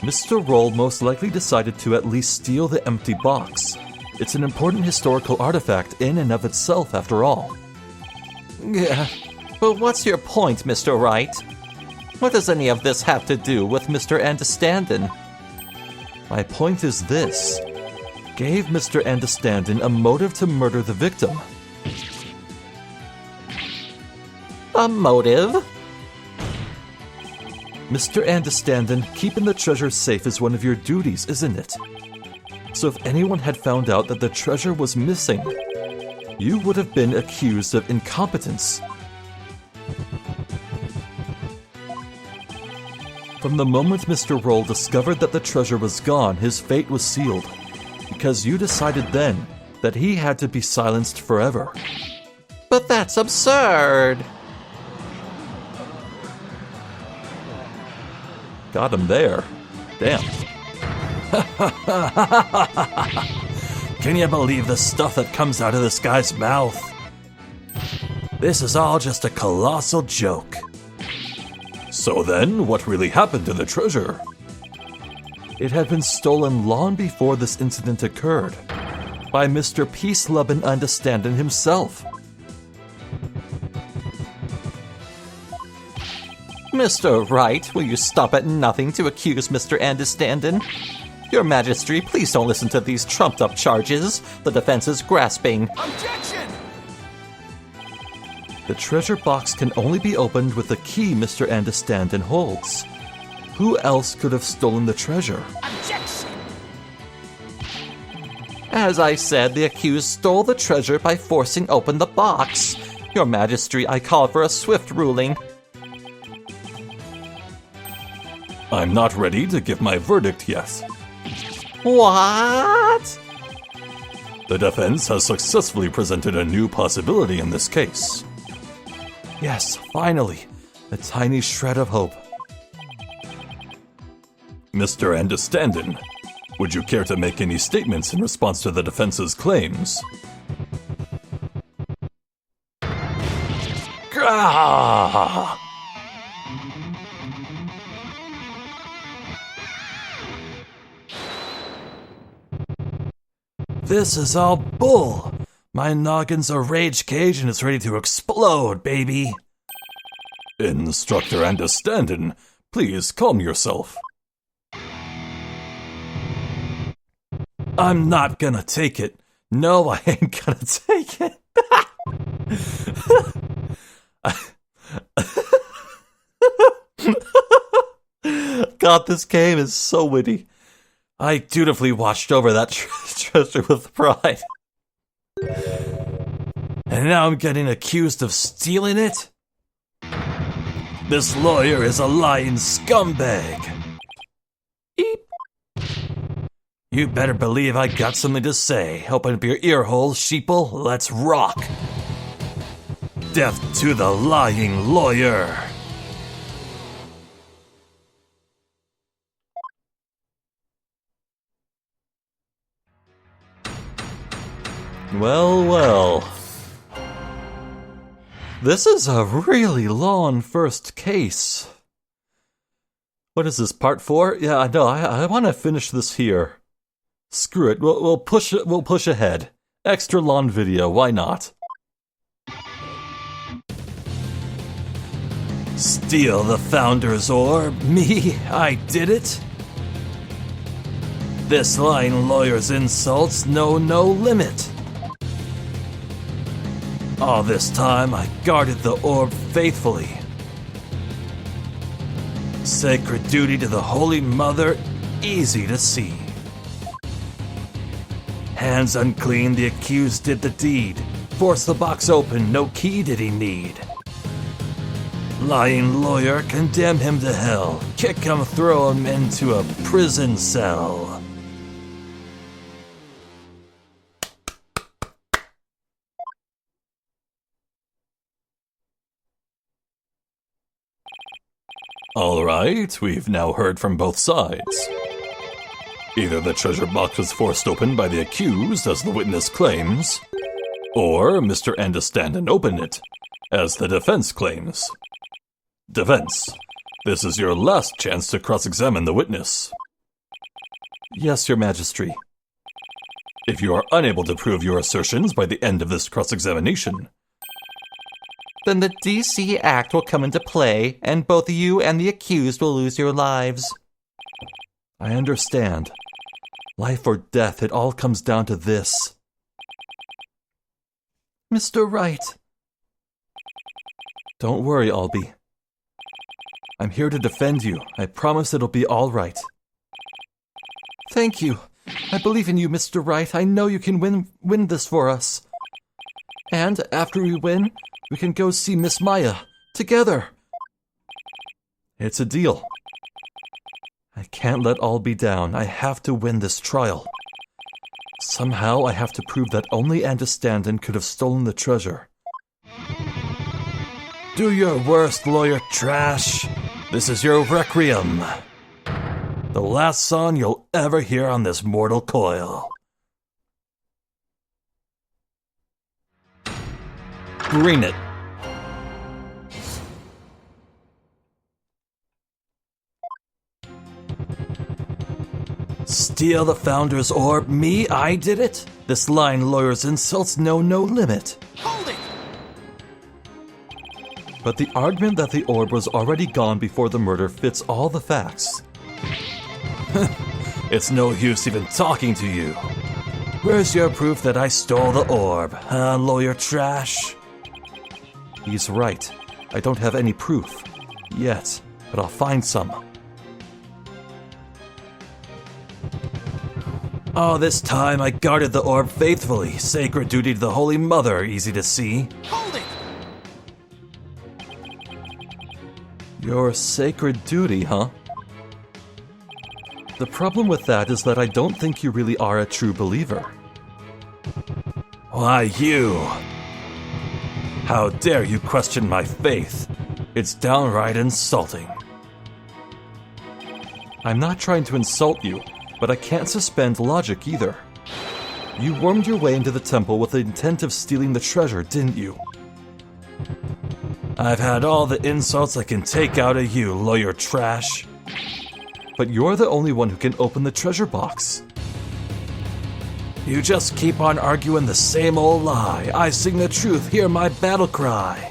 Mr. Roll most likely decided to at least steal the empty box. It's an important historical artifact in and of itself, after all. Yeah, but what's your point, Mr. Wright? What does any of this have to do with Mr. Understandin? My point is this. Gave Mr. Understandin a motive to murder the victim. A motive? Mr. Understandin, keeping the treasure safe is one of your duties, isn't it? So if anyone had found out that the treasure was missing, you would have been accused of incompetence. From the moment Mr. Roll discovered that the treasure was gone, his fate was sealed, because you decided then that he had to be silenced forever. But that's absurd! Got him there. Damn. Can you believe the stuff that comes out of this guy's mouth? This is all just a colossal joke. So then, what really happened to the treasure? It had been stolen long before this incident occurred, by Mr. Peace-Lovin' Understandin' himself. Mr. Wright, will you stop at nothing to accuse Mr. Understandin'? Your Majesty, please don't listen to these trumped-up charges. The defense is grasping. Objection! The treasure box can only be opened with the key Mr. Understandin' holds. Who else could have stolen the treasure? Objection! As I said, the accused stole the treasure by forcing open the box. Your Majesty, I call for a swift ruling. I'm not ready to give my verdict yet. What? The defense has successfully presented a new possibility in this case. Yes, finally, a tiny shred of hope. Mr. Understandin', would you care to make any statements in response to the defense's claims? Gah! This is all bull. My noggin's a rage cage and it's ready to explode, baby. Instructor Understandin', please calm yourself. I'm not gonna take it. No, I ain't gonna take it. God, this game is so witty. I dutifully watched over that treasure with pride. And now I'm getting accused of stealing it? This lawyer is a lying scumbag. Eep. You better believe I got something to say. Open up your ear holes, sheeple. Let's rock. Death to the lying lawyer. Well, well. This is a really long first case. What is this, part 4? Yeah, I know. I want to finish this here. Screw it. We'll push it. We'll push ahead. Extra long video. Why not? Steal the Founder's orb? Me? I did it? This lying lawyer's insults know no limit. All this time, I guarded the orb faithfully. Sacred duty to the Holy Mother, easy to see. Hands unclean, the accused did the deed. Forced the box open, no key did he need. Lying lawyer, condemn him to hell. Kick him, throw him into a prison cell. All right, we've now heard from both sides. Either the treasure box was forced open by the accused, as the witness claims, or Mr. Understandin' opened it, as the defense claims. Defense, this is your last chance to cross-examine the witness. Yes, Your Majesty. If you are unable to prove your assertions by the end of this cross-examination, Then the DC Act will come into play, and both you and the accused will lose your lives. I understand. Life or death, it all comes down to this. Mr. Wright. Don't worry, Albie. I'm here to defend you. I promise it'll be all right. Thank you. I believe in you, Mr. Wright. I know you can win this for us. And after we win, we can go see Miss Maya together. It's a deal. I can't let Albie down. I have to win this trial. Somehow I have to prove that only Understandin' could have stolen the treasure. Do your worst, lawyer trash. This is your requiem. The last song you'll ever hear on this mortal coil. Bring it. Steal the Founder's orb? Me? I did it? This lying lawyer's insults know no limit. Hold it! But the argument that the orb was already gone before the murder fits all the facts. It's no use even talking to you. Where's your proof that I stole the orb, huh, lawyer trash? He's right. I don't have any proof. Yet. But I'll find some. All this time I guarded the orb faithfully. Sacred duty to the Holy Mother, easy to see. Hold it! Your sacred duty, huh? The problem with that is that I don't think you really are a true believer. Why, you! How dare you question my faith? It's downright insulting. I'm not trying to insult you, but I can't suspend logic either. You wormed your way into the temple with the intent of stealing the treasure, didn't you? I've had all the insults I can take out of you, lawyer trash. But you're the only one who can open the treasure box. You just keep on arguing the same old lie. I sing the truth, hear my battle cry.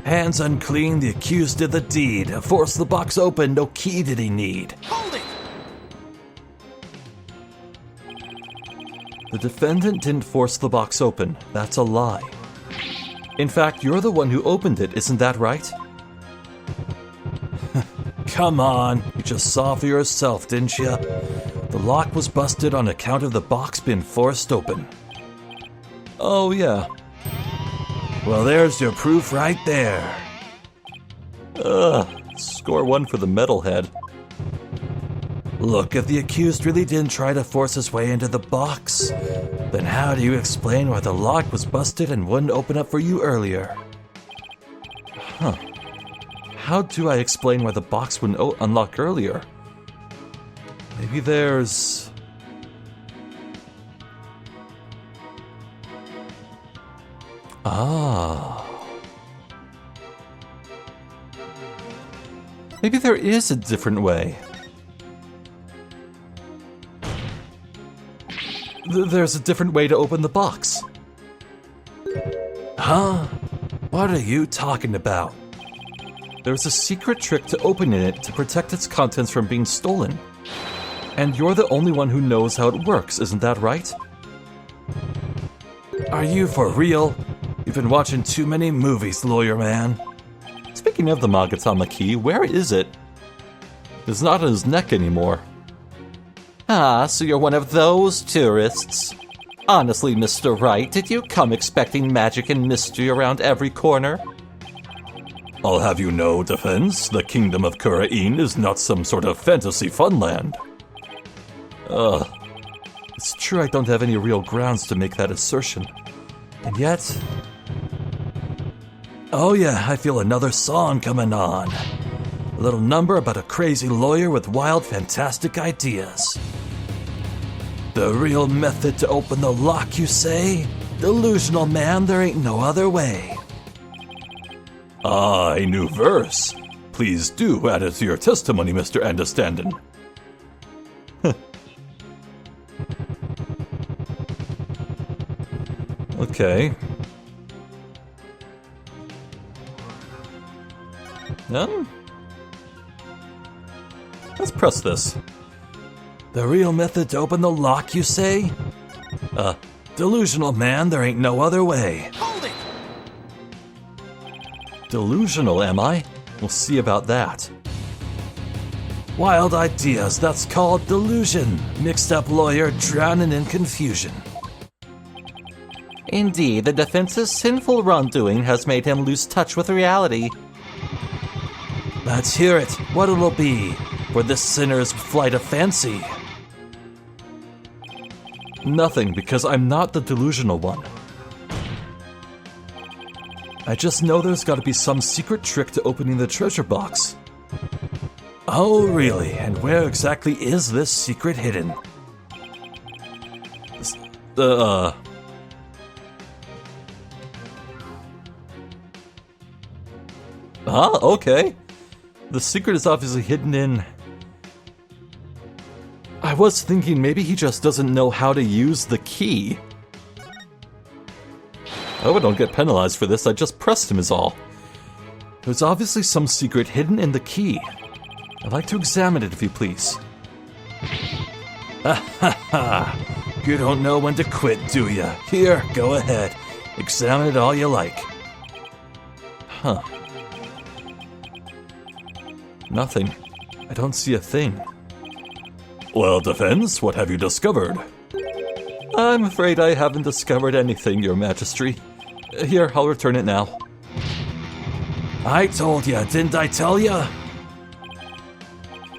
Hands unclean, the accused did the deed. Force the box open, no key did he need. Hold it! The defendant didn't force the box open. That's a lie. In fact, you're the one who opened it, isn't that right? Come on, you just saw for yourself, didn't you? The lock was busted on account of the box being forced open. Oh, yeah. Well, there's your proof right there. Score one for the metalhead. Look, if the accused really didn't try to force his way into the box, then how do you explain why the lock was busted and wouldn't open up for you earlier? Huh. How do I explain why the box wouldn't unlock earlier? Maybe there's... Maybe there is a different way. There's a different way to open the box. Huh? What are you talking about? There's a secret trick to opening it to protect its contents from being stolen. And you're the only one who knows how it works, isn't that right? Are you for real? You've been watching too many movies, lawyer man. Speaking of the Magatama key, where is it? It's not on his neck anymore. Ah, so you're one of those tourists. Honestly, Mr. Wright, did you come expecting magic and mystery around every corner? I'll have you know, Defense, the kingdom of Khura'in is not some sort of fantasy funland. It's true I don't have any real grounds to make that assertion. And yet... Oh yeah, I feel another song coming on. A little number about a crazy lawyer with wild, fantastic ideas. The real method to open the lock, you say? Delusional man, there ain't no other way. Ah, a new verse. Please do add it to your testimony, Mr. Understandin'. Okay. Let's press this. The real method to open the lock, you say? Delusional man, there ain't no other way. Hold it! Delusional, am I? We'll see about that. Wild ideas, that's called delusion. Mixed up lawyer drowning in confusion. Indeed, the defense's sinful wrongdoing has made him lose touch with reality. Let's hear it. What it'll be for this sinner's flight of fancy. Nothing, because I'm not the delusional one. I just know there's gotta be some secret trick to opening the treasure box. Oh, really? And where exactly is this secret hidden? Okay. The secret is obviously hidden in... I was thinking maybe he just doesn't know how to use the key. I hope I don't get penalized for this, I just pressed him is all. There's obviously some secret hidden in the key. I'd like to examine it if you please. Ha ha ha! You don't know when to quit, do ya? Here, go ahead. Examine it all you like. Huh. Nothing. I don't see a thing. Well, Defense, what have you discovered? I'm afraid I haven't discovered anything, Your Majesty. Here, I'll return it now. I told ya, didn't I tell ya?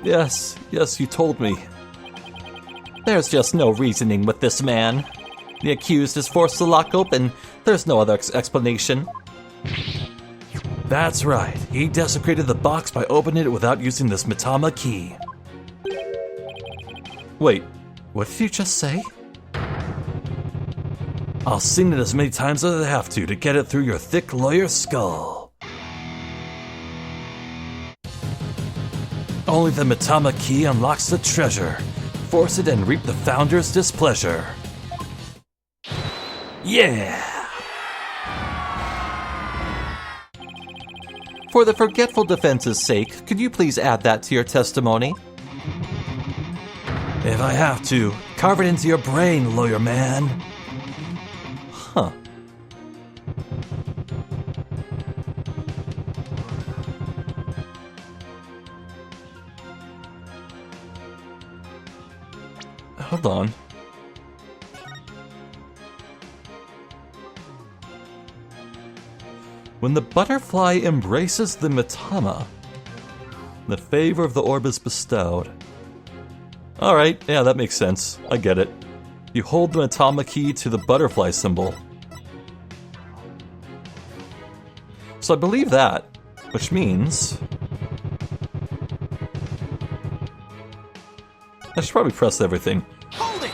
Yes, you told me. There's just no reasoning with this man. The accused is forced to lock open. There's no other explanation. That's right. He desecrated the box by opening it without using this Mitama key. Wait, what did you just say? I'll sing it as many times as I have to get it through your thick lawyer skull. Only the Mitama key unlocks the treasure. Force it and reap the Founder's displeasure. Yeah! For the forgetful defense's sake, could you please add that to your testimony? If I have to, carve it into your brain, lawyer man. Huh. Hold on. When the butterfly embraces the Mitama, the favor of the orb is bestowed. Alright, yeah, that makes sense. I get it. You hold the Mitama key to the butterfly symbol. So I believe that, which means... I should probably press everything. Hold it!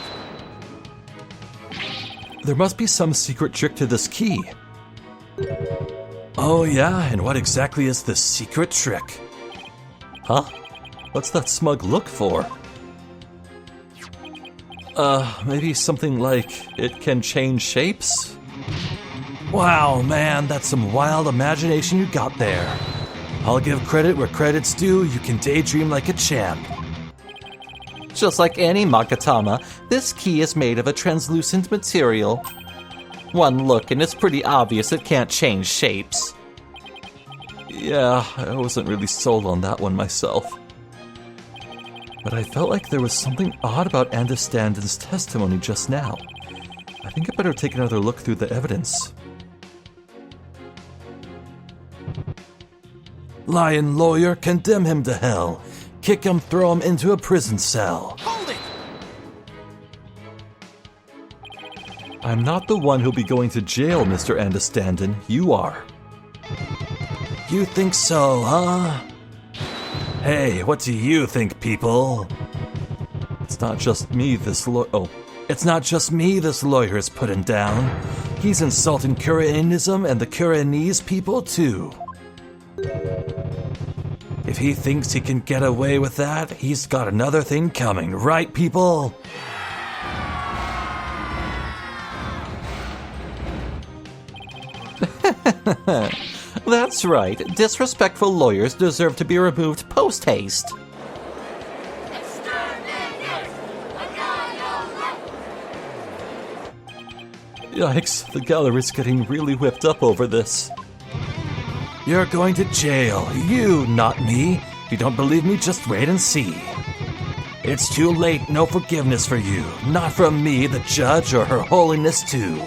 There must be some secret trick to this key. Oh yeah, and what exactly is this secret trick? Huh? What's that smug look for? Maybe something like it can change shapes? Wow, man, that's some wild imagination you got there. I'll give credit where credit's due, you can daydream like a champ. Just like any Magatama, this key is made of a translucent material. One look and it's pretty obvious it can't change shapes. Yeah, I wasn't really sold on that one myself. But I felt like there was something odd about Understanding's testimony just now. I think I better take another look through the evidence. Lion lawyer, condemn him to hell. Kick him, throw him into a prison cell. Hold it! I'm not the one who'll be going to jail, Mr. Understanding. You are. You think so, huh? Hey, what do you think, people? It's not just me this it's not just me this lawyer is putting down. He's insulting Khura'anism and the Khura'inese people, too. If he thinks he can get away with that, he's got another thing coming, right, people? That's right. Disrespectful lawyers deserve to be removed post-haste. Yikes, the gallery's getting really whipped up over this. You're going to jail. You, not me. If you don't believe me, just wait and see. It's too late, no forgiveness for you. Not from me, the judge, or Her Holiness, too.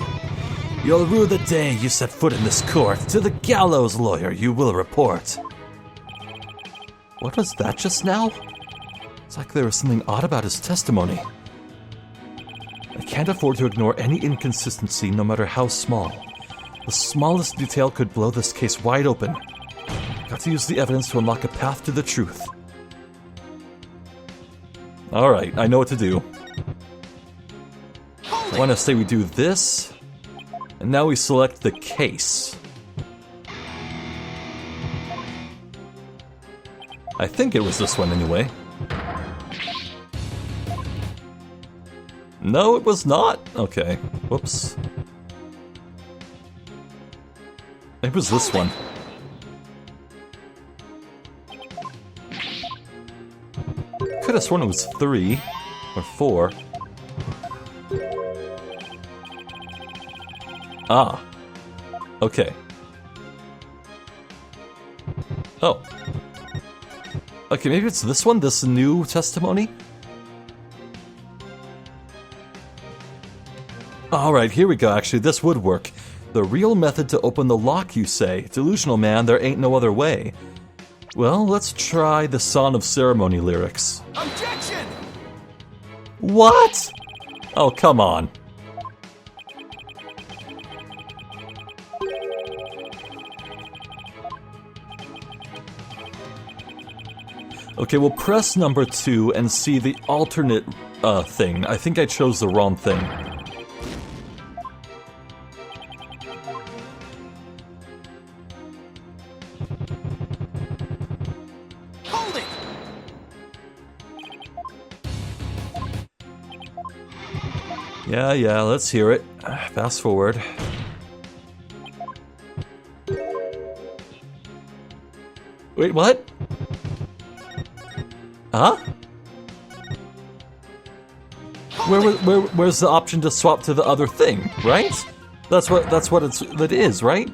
You'll rue the day you set foot in this court. To the gallows, lawyer, you will report. What was that just now? It's like there was something odd about his testimony. I can't afford to ignore any inconsistency, no matter how small. The smallest detail could blow this case wide open. Got to use the evidence to unlock a path to the truth. Alright, I know what to do. I want to say we do this, and now we select the case. I think it was this one anyway. No, it was not. Okay. Whoops. It was this one. Could have sworn it was 3 or 4. Ah. Okay. Oh. Okay, maybe it's this one, this new testimony? Alright, here we go. Actually, this would work. The real method to open the lock, you say? Delusional man, there ain't no other way. Well, let's try the Song of Ceremony lyrics. Objection! What? Oh, come on. Okay, we'll press number 2 and see the alternate thing. I think I chose the wrong thing. Hold it! Yeah, let's hear it. Fast forward. Wait, what? Huh? Where's the option to swap to the other thing, right? That's what it is, right?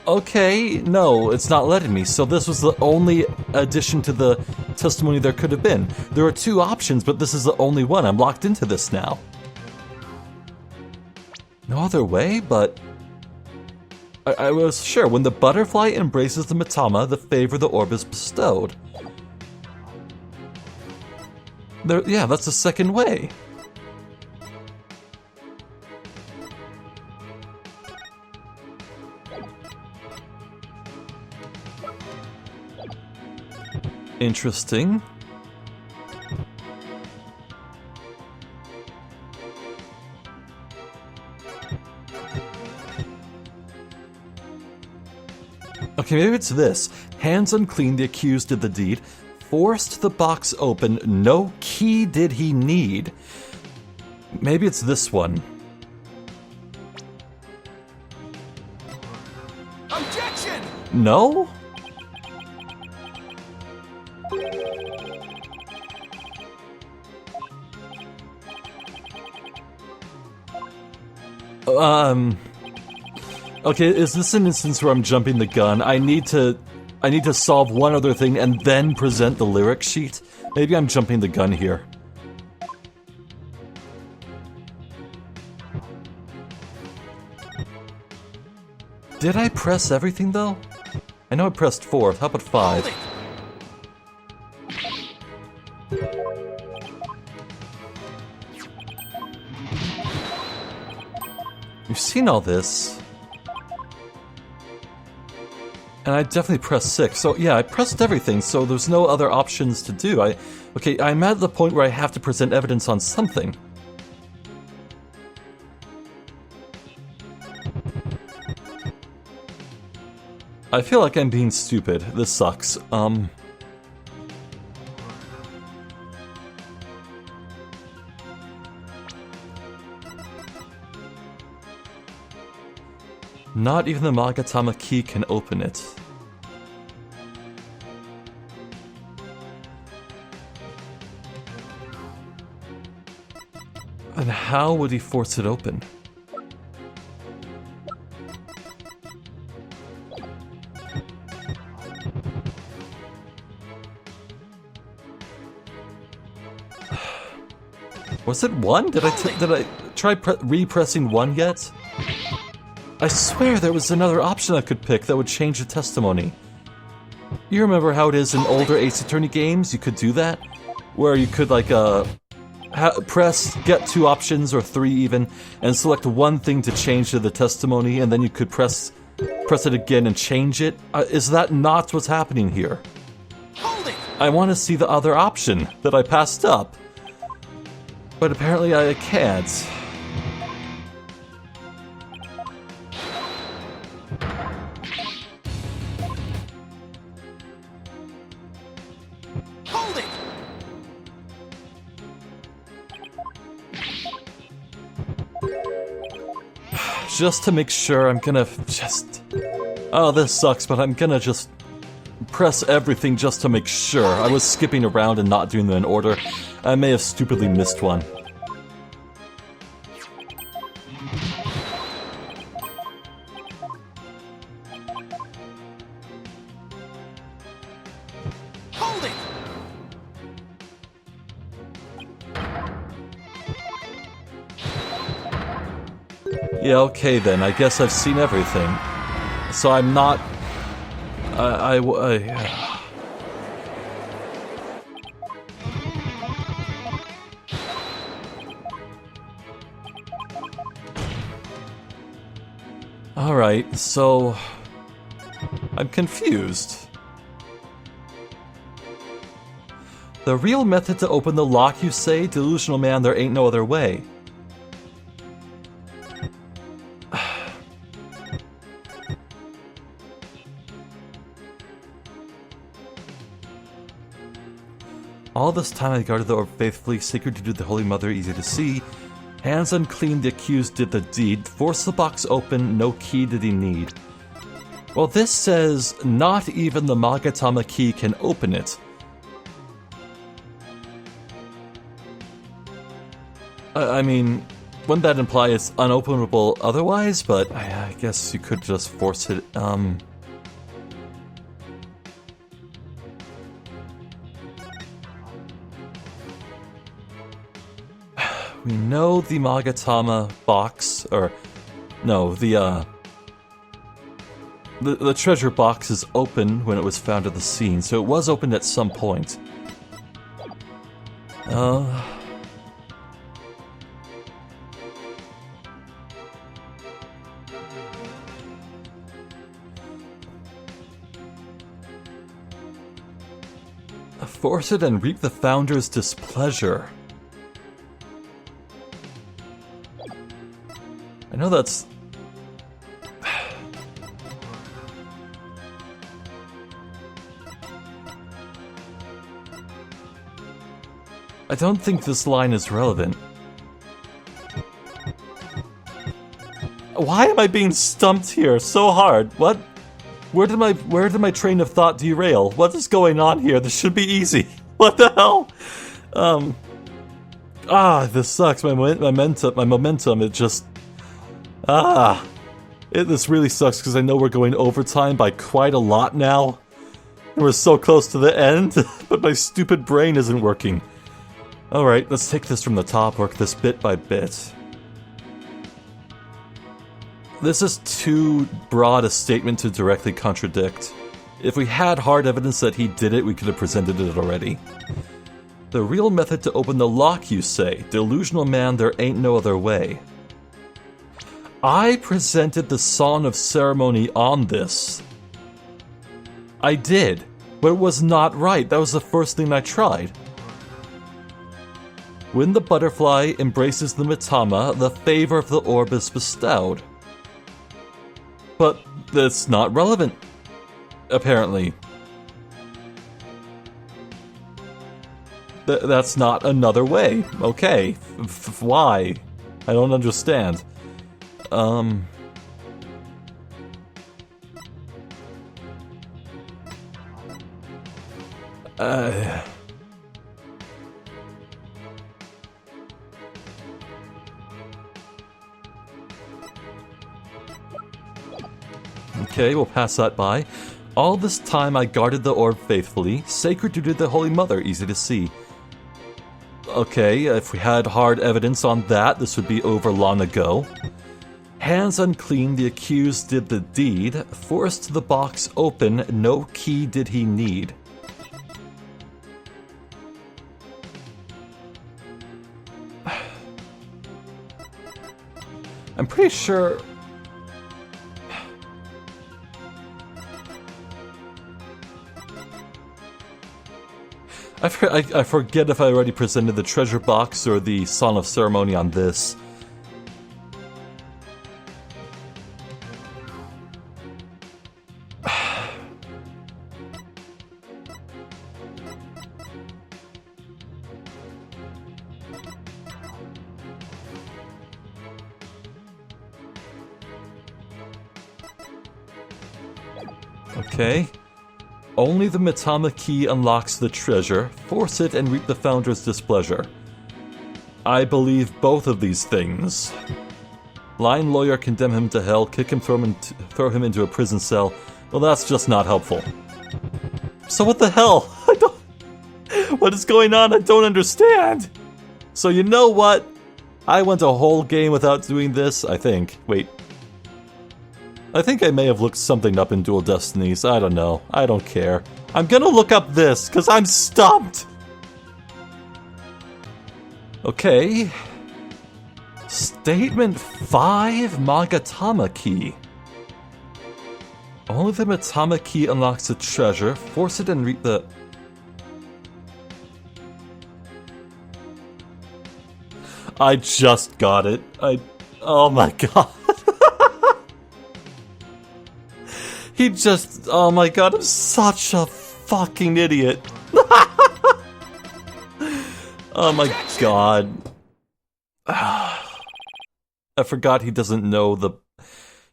Okay, no, it's not letting me. So this was the only addition to the testimony there could have been. There are 2 options, but this is the only one. I'm locked into this now. No other way, but I was sure. When the butterfly embraces the Matama, the favor the orb is bestowed. Yeah, that's the second way. Interesting. Okay, maybe it's this. Hands unclean, the accused did the deed. Forced the box open, no key did he need. Maybe it's this one. Objection! No? Okay, is this an instance where I'm jumping the gun? I need to solve one other thing and then present the lyric sheet? Maybe I'm jumping the gun here. Did I press everything, though? I know I pressed 4. How about 5? You've seen all this. And I definitely pressed 6. So yeah, I pressed everything, so there's no other options to do. Okay, I'm at the point where I have to present evidence on something. I feel like I'm being stupid. This sucks. Not even the Magatama key can open it. Then how would he force it open? Was it 1? Did I try repressing 1 yet? I swear there was another option I could pick that would change the testimony. You remember how it is in older Ace Attorney games? You could do that? Where you could, like, get 2 options, or 3 even, and select one thing to change to the testimony, and then you could press it again and change it? Is that not what's happening here? Hold it! I want to see the other option that I passed up. But apparently I can't. Hold it! Just to make sure, I'm gonna just... Oh, this sucks, but I'm gonna just press everything just to make sure. I was skipping around and not doing them in order. I may have stupidly missed one. Hold it! Yeah, okay then. I guess I've seen everything. So I'm not... Alright, so... I'm confused. The real method to open the lock, you say? Delusional man, there ain't no other way. All this time I guarded the orb faithfully, sacred to the Holy Mother, easy to see. Hands unclean, the accused did the deed. Forced the box open, no key did he need. Well, this says, not even the Magatama key can open it. I mean, wouldn't that imply it's unopenable otherwise? But I guess you could just force it, We know the Magatama box, or... No, the treasure box is open when it was found at the scene, so it was opened at some point. Force it and reap the Founder's displeasure. I know that's... I don't think this line is relevant. Why am I being stumped here so hard? What? Where did my train of thought derail? What is going on here? This should be easy. What the hell? This sucks. My momentum, it just... This really sucks because I know we're going overtime by quite a lot now. We're so close to the end, but my stupid brain isn't working. Alright, let's take this from the top, work this bit by bit. This is too broad a statement to directly contradict. If we had hard evidence that he did it, we could have presented it already. The real method to open the lock, you say? Delusional man, there ain't no other way. I presented the Song of Ceremony on this. I did, but it was not right. That was the first thing I tried. When the butterfly embraces the Mitama, the favor of the orb is bestowed. But that's not relevant, apparently. That's not another way. Okay, why? I don't understand. Okay, we'll pass that by. All this time I guarded the orb faithfully. Sacred to the Holy Mother, easy to see. Okay, if we had hard evidence on that, this would be over long ago. Hands unclean, the accused did the deed. Forced the box open, no key did he need. I'm pretty sure... I forget if I already presented the treasure box or the Song of Ceremony on this. Okay. Only the Mitama key unlocks the treasure. Force it and reap the Founder's displeasure. I believe both of these things. Lying lawyer, condemn him to hell, kick him, throw him into a prison cell. Well, that's just not helpful. So what the hell? What is going on? I don't understand. So you know what? I went a whole game without doing this, I think. Wait. I think I may have looked something up in Dual Destinies. I don't know. I don't care. I'm gonna look up this, because I'm stumped! Okay. Statement 5, Magatama Key. Only the Mitama Key unlocks a treasure. Force it and read the... I just got it. Oh my god. He just... Oh my god, I'm such a fucking idiot. Oh my god. I forgot he doesn't know the...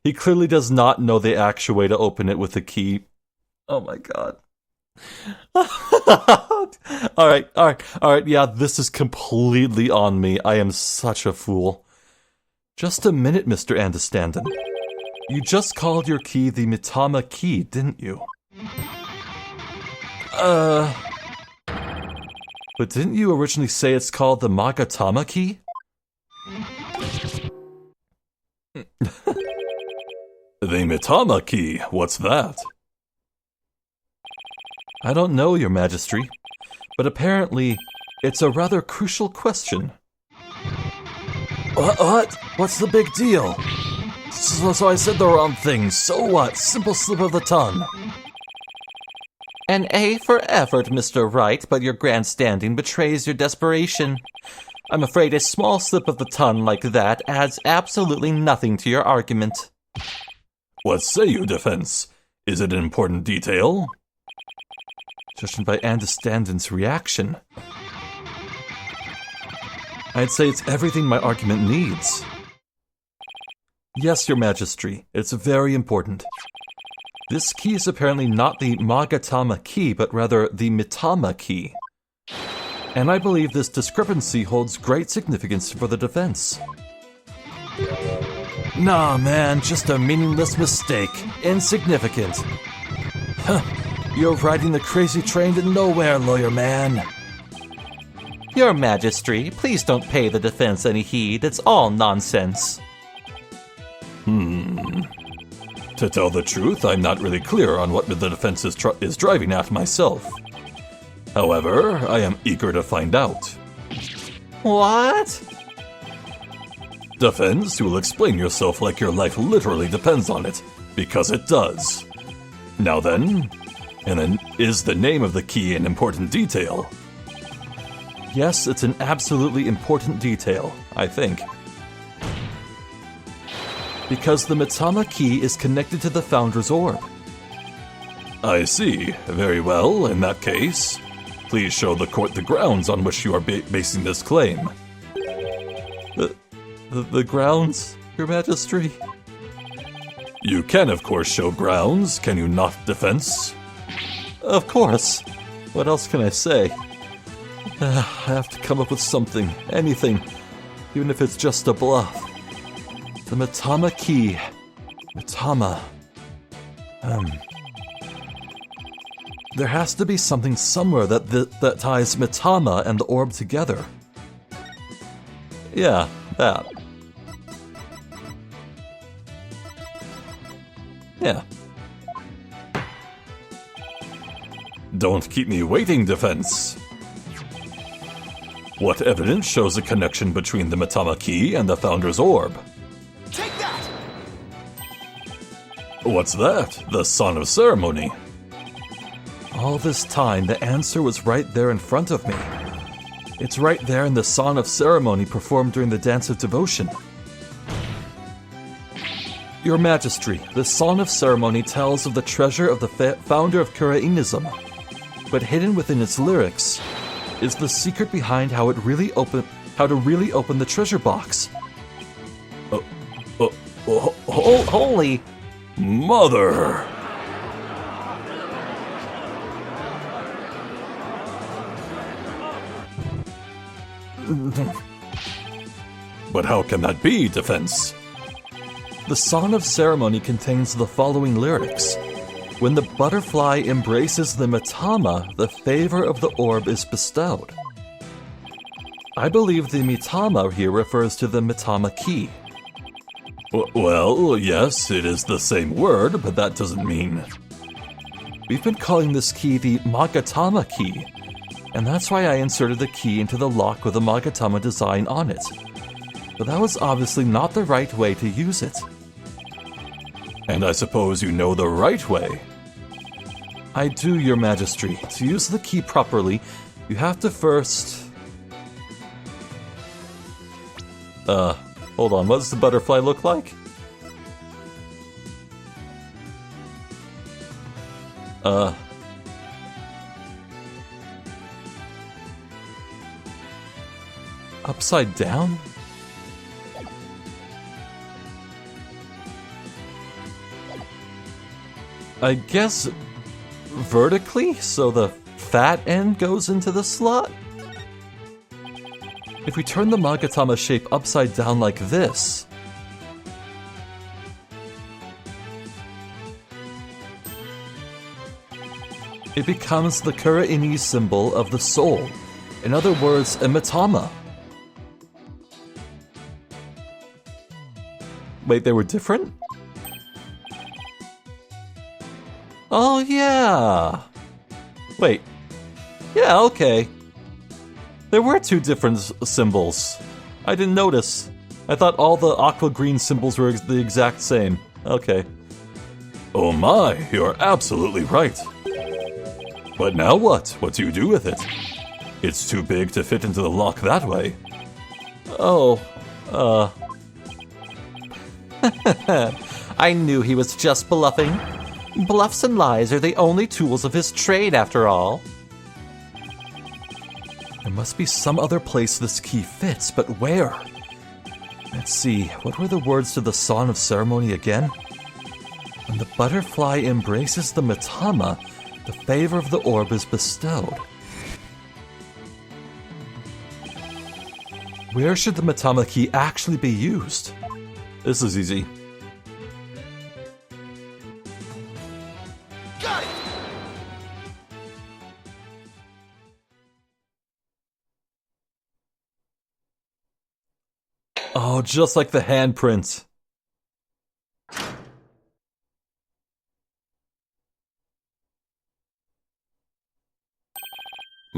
He clearly does not know the actual way to open it with the key. Oh my god. Alright, yeah, this is completely on me. I am such a fool. Just a minute, Mr. Understanding. You just called your key the Mitama key, didn't you? But didn't you originally say it's called the Magatama key? The Mitama key, what's that? I don't know, Your Majesty, but apparently it's a rather crucial question. What? What's the big deal? So I said the wrong thing, so what? Simple slip of the tongue. An A for effort, Mr. Wright, but your grandstanding betrays your desperation. I'm afraid a small slip of the tongue like that adds absolutely nothing to your argument. What say you, defense? Is it an important detail? Judging by Understanding's reaction, I'd say it's everything my argument needs. Yes, Your Majesty, it's very important. This key is apparently not the Magatama key, but rather the Mitama key. And I believe this discrepancy holds great significance for the defense. Nah, man, just a meaningless mistake. Insignificant. Huh. You're riding the crazy train to nowhere, lawyer man. Your Majesty, please don't pay the defense any heed. It's all nonsense. To tell the truth, I'm not really clear on what the defense is driving at myself. However, I am eager to find out. What? Defense, you will explain yourself like your life literally depends on it, because it does. Now then, is the name of the key an important detail? Yes, it's an absolutely important detail, I think. Because the Mitama key is connected to the Founder's Orb. I see. Very well, in that case, please show the court the grounds on which you are basing this claim. The grounds, Your Majesty? You can, of course, show grounds, can you not, defense? Of course. What else can I say? I have to come up with something, anything, even if it's just a bluff. The Mitama key. Mitama. There has to be something somewhere that ties Mitama and the orb together. Yeah, that. Yeah. Don't keep me waiting, defense. What evidence shows a connection between the Mitama key and the Founder's Orb? Take that! What's that? The Son of Ceremony. All this time, the answer was right there in front of me. It's right there in the Song of Ceremony performed during the Dance of Devotion. Your Majesty, the Song of Ceremony tells of the treasure of the founder of Khura'ism, but hidden within its lyrics is the secret behind how to really open the treasure box. Holy Mother! But how can that be, Defense? The Song of Ceremony contains the following lyrics. When the butterfly embraces the Mitama, the favor of the orb is bestowed. I believe the Mitama here refers to the Mitama key. Well, yes, it is the same word, but that doesn't mean... We've been calling this key the Magatama key, and that's why I inserted the key into the lock with the Magatama design on it. But that was obviously not the right way to use it. And I suppose you know the right way. I do, Your Majesty. To use the key properly, you have to first... hold on, what does the butterfly look like? Upside down? I guess vertically, so the fat end goes into the slot? If we turn the Magatama shape upside down like this... it becomes the Khura'in symbol of the soul. In other words, a Mitama. Wait, they were different? Oh, yeah. Wait. Yeah, okay. There were two different symbols. I didn't notice. I thought all the aqua green symbols were the exact same. Okay. Oh my, you're absolutely right. But now what? What do you do with it? It's too big to fit into the lock that way. Oh, I knew he was just bluffing. Bluffs and lies are the only tools of his trade, after all. There must be some other place this key fits, but where? Let's see, what were the words to the Song of Ceremony again? When the butterfly embraces the Mitama, the favor of the orb is bestowed. Where should the Mitama key actually be used? This is easy. Got it! Oh, just like the handprint.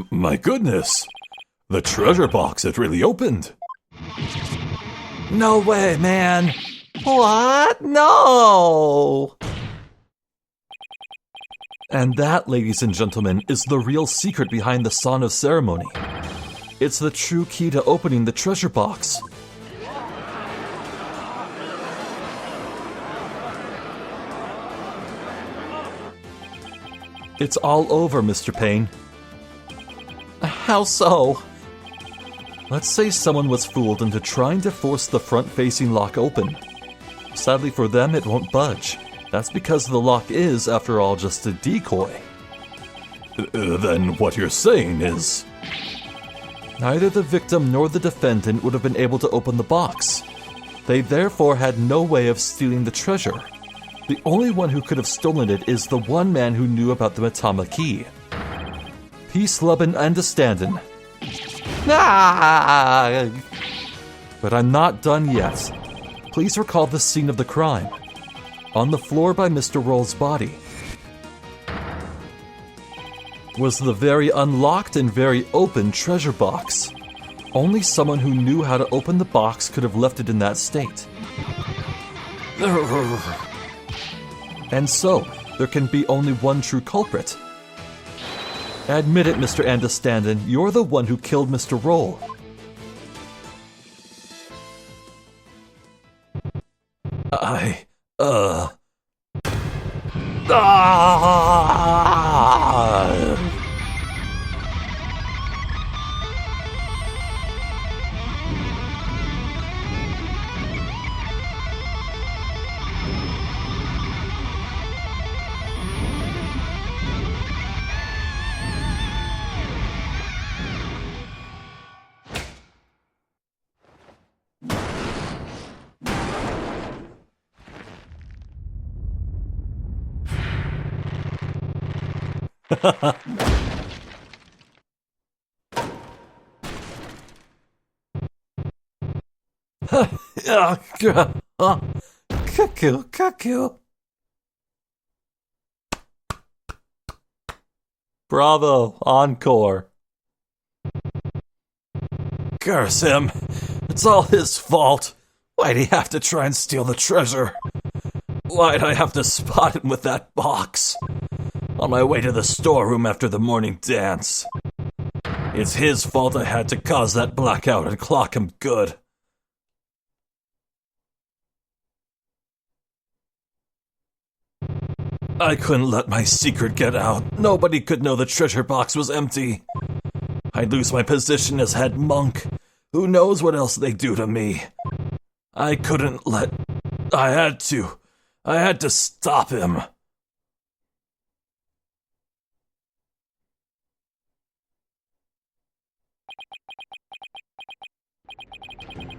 My goodness! The treasure box, it really opened! No way, man! What? No! And that, ladies and gentlemen, is the real secret behind the Song of Ceremony. It's the true key to opening the treasure box. It's all over, Mr. Payne. How so? Let's say someone was fooled into trying to force the front-facing lock open. Sadly for them, it won't budge. That's because the lock is, after all, just a decoy. Then what you're saying is... Neither the victim nor the defendant would have been able to open the box. They therefore had no way of stealing the treasure. The only one who could have stolen it is the one man who knew about the Mitama key. Peace, love, and understanding. Ah! But I'm not done yet. Please recall the scene of the crime. On the floor by Mr. Roll's body was the very unlocked and very open treasure box. Only someone who knew how to open the box could have left it in that state. And so, there can be only one true culprit. Admit it, Mr. Understandin, you're the one who killed Mr. Roll. Cuckoo, cuckoo. Bravo, encore. Curse him. It's all his fault. Why'd he have to try and steal the treasure? Why'd I have to spot him with that box? On my way to the storeroom after the morning dance. It's his fault I had to cause that blackout and clock him good. I couldn't let my secret get out. Nobody could know the treasure box was empty. I'd lose my position as head monk. Who knows what else they'd do to me? I couldn't let... I had to stop him.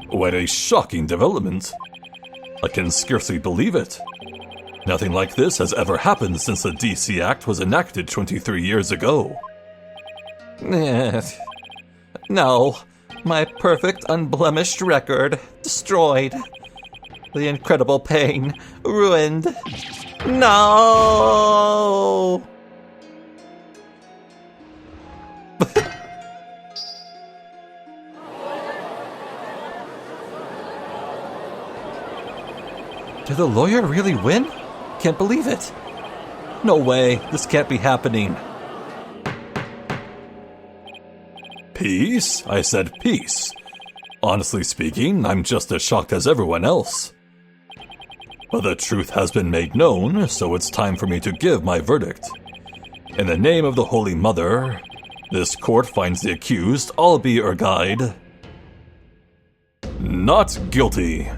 What a shocking development. I can scarcely believe it. Nothing like this has ever happened since the DC Act was enacted 23 years ago. No, my perfect, unblemished record destroyed. The incredible pain ruined. No! Did the lawyer really win? Can't believe it. No way, this can't be happening. Peace? I said peace. Honestly speaking, I'm just as shocked as everyone else. But the truth has been made known, so it's time for me to give my verdict. In the name of the Holy Mother, this court finds the accused, Albi Urgaid, not guilty.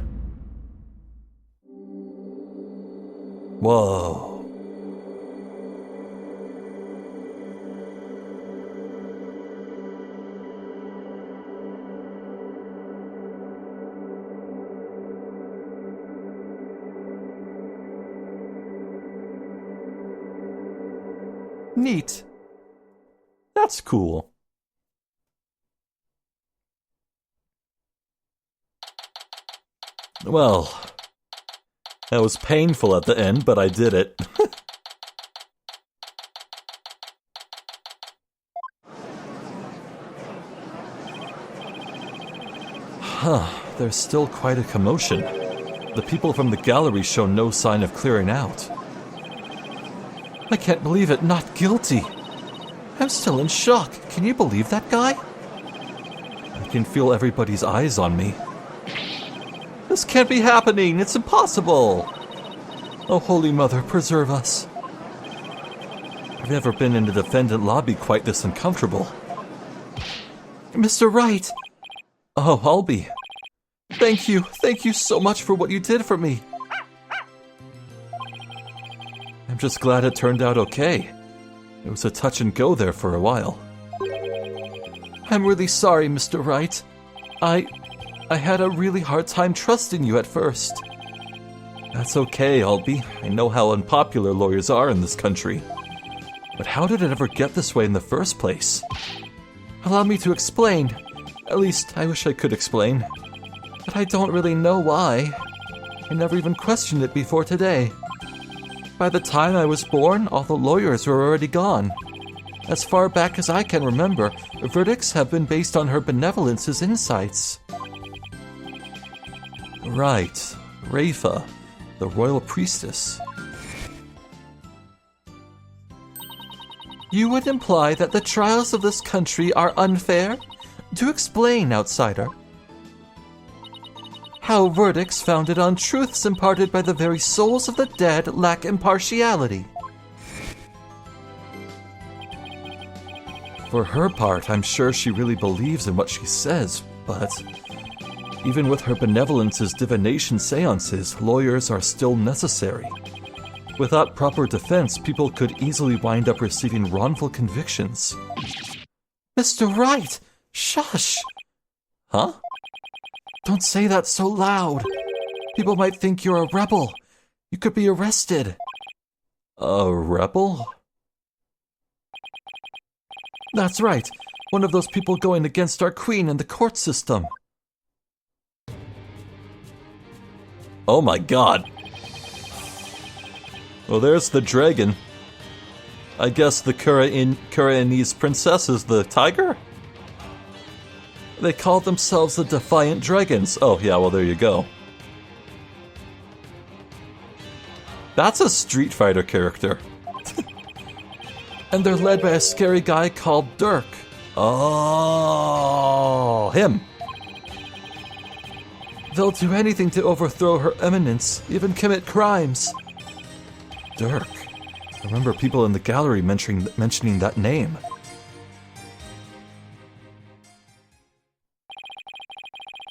Whoa. Neat. That's cool. Well, that was painful at the end, but I did it. There's still quite a commotion. The people from the gallery show no sign of clearing out. I can't believe it, not guilty. I'm still in shock. Can you believe that guy? I can feel everybody's eyes on me. This can't be happening. It's impossible. Oh, Holy Mother, preserve us. I've never been in the defendant lobby quite this uncomfortable. Mr. Wright! Oh, Albie. Thank you. Thank you so much for what you did for me. I'm just glad it turned out okay. It was a touch and go there for a while. I'm really sorry, Mr. Wright. I had a really hard time trusting you at first. That's okay, Albie. I know how unpopular lawyers are in this country. But how did it ever get this way in the first place? Allow me to explain. At least, I wish I could explain. But I don't really know why. I never even questioned it before today. By the time I was born, all the lawyers were already gone. As far back as I can remember, verdicts have been based on her benevolence's insights. Right, Rafa, the royal priestess. You would imply that the trials of this country are unfair? Do explain, outsider. How verdicts founded on truths imparted by the very souls of the dead lack impartiality. For her part, I'm sure she really believes in what she says, but even with her benevolence's divination seances, lawyers are still necessary. Without proper defense, people could easily wind up receiving wrongful convictions. Mr. Wright! Shush! Huh? Don't say that so loud. People might think you're a rebel. You could be arrested. A rebel? That's right. One of those people going against our queen in the court system. Oh my god. Well, there's the dragon. I guess the Khura'inese princess is the tiger? They call themselves the Defiant Dragons. Oh, yeah, well, there you go. That's a Street Fighter character. And they're led by a scary guy called Dirk. Oh, him. They'll do anything to overthrow Her Eminence, even commit crimes. Dirk. I remember people in the gallery mentioning that name.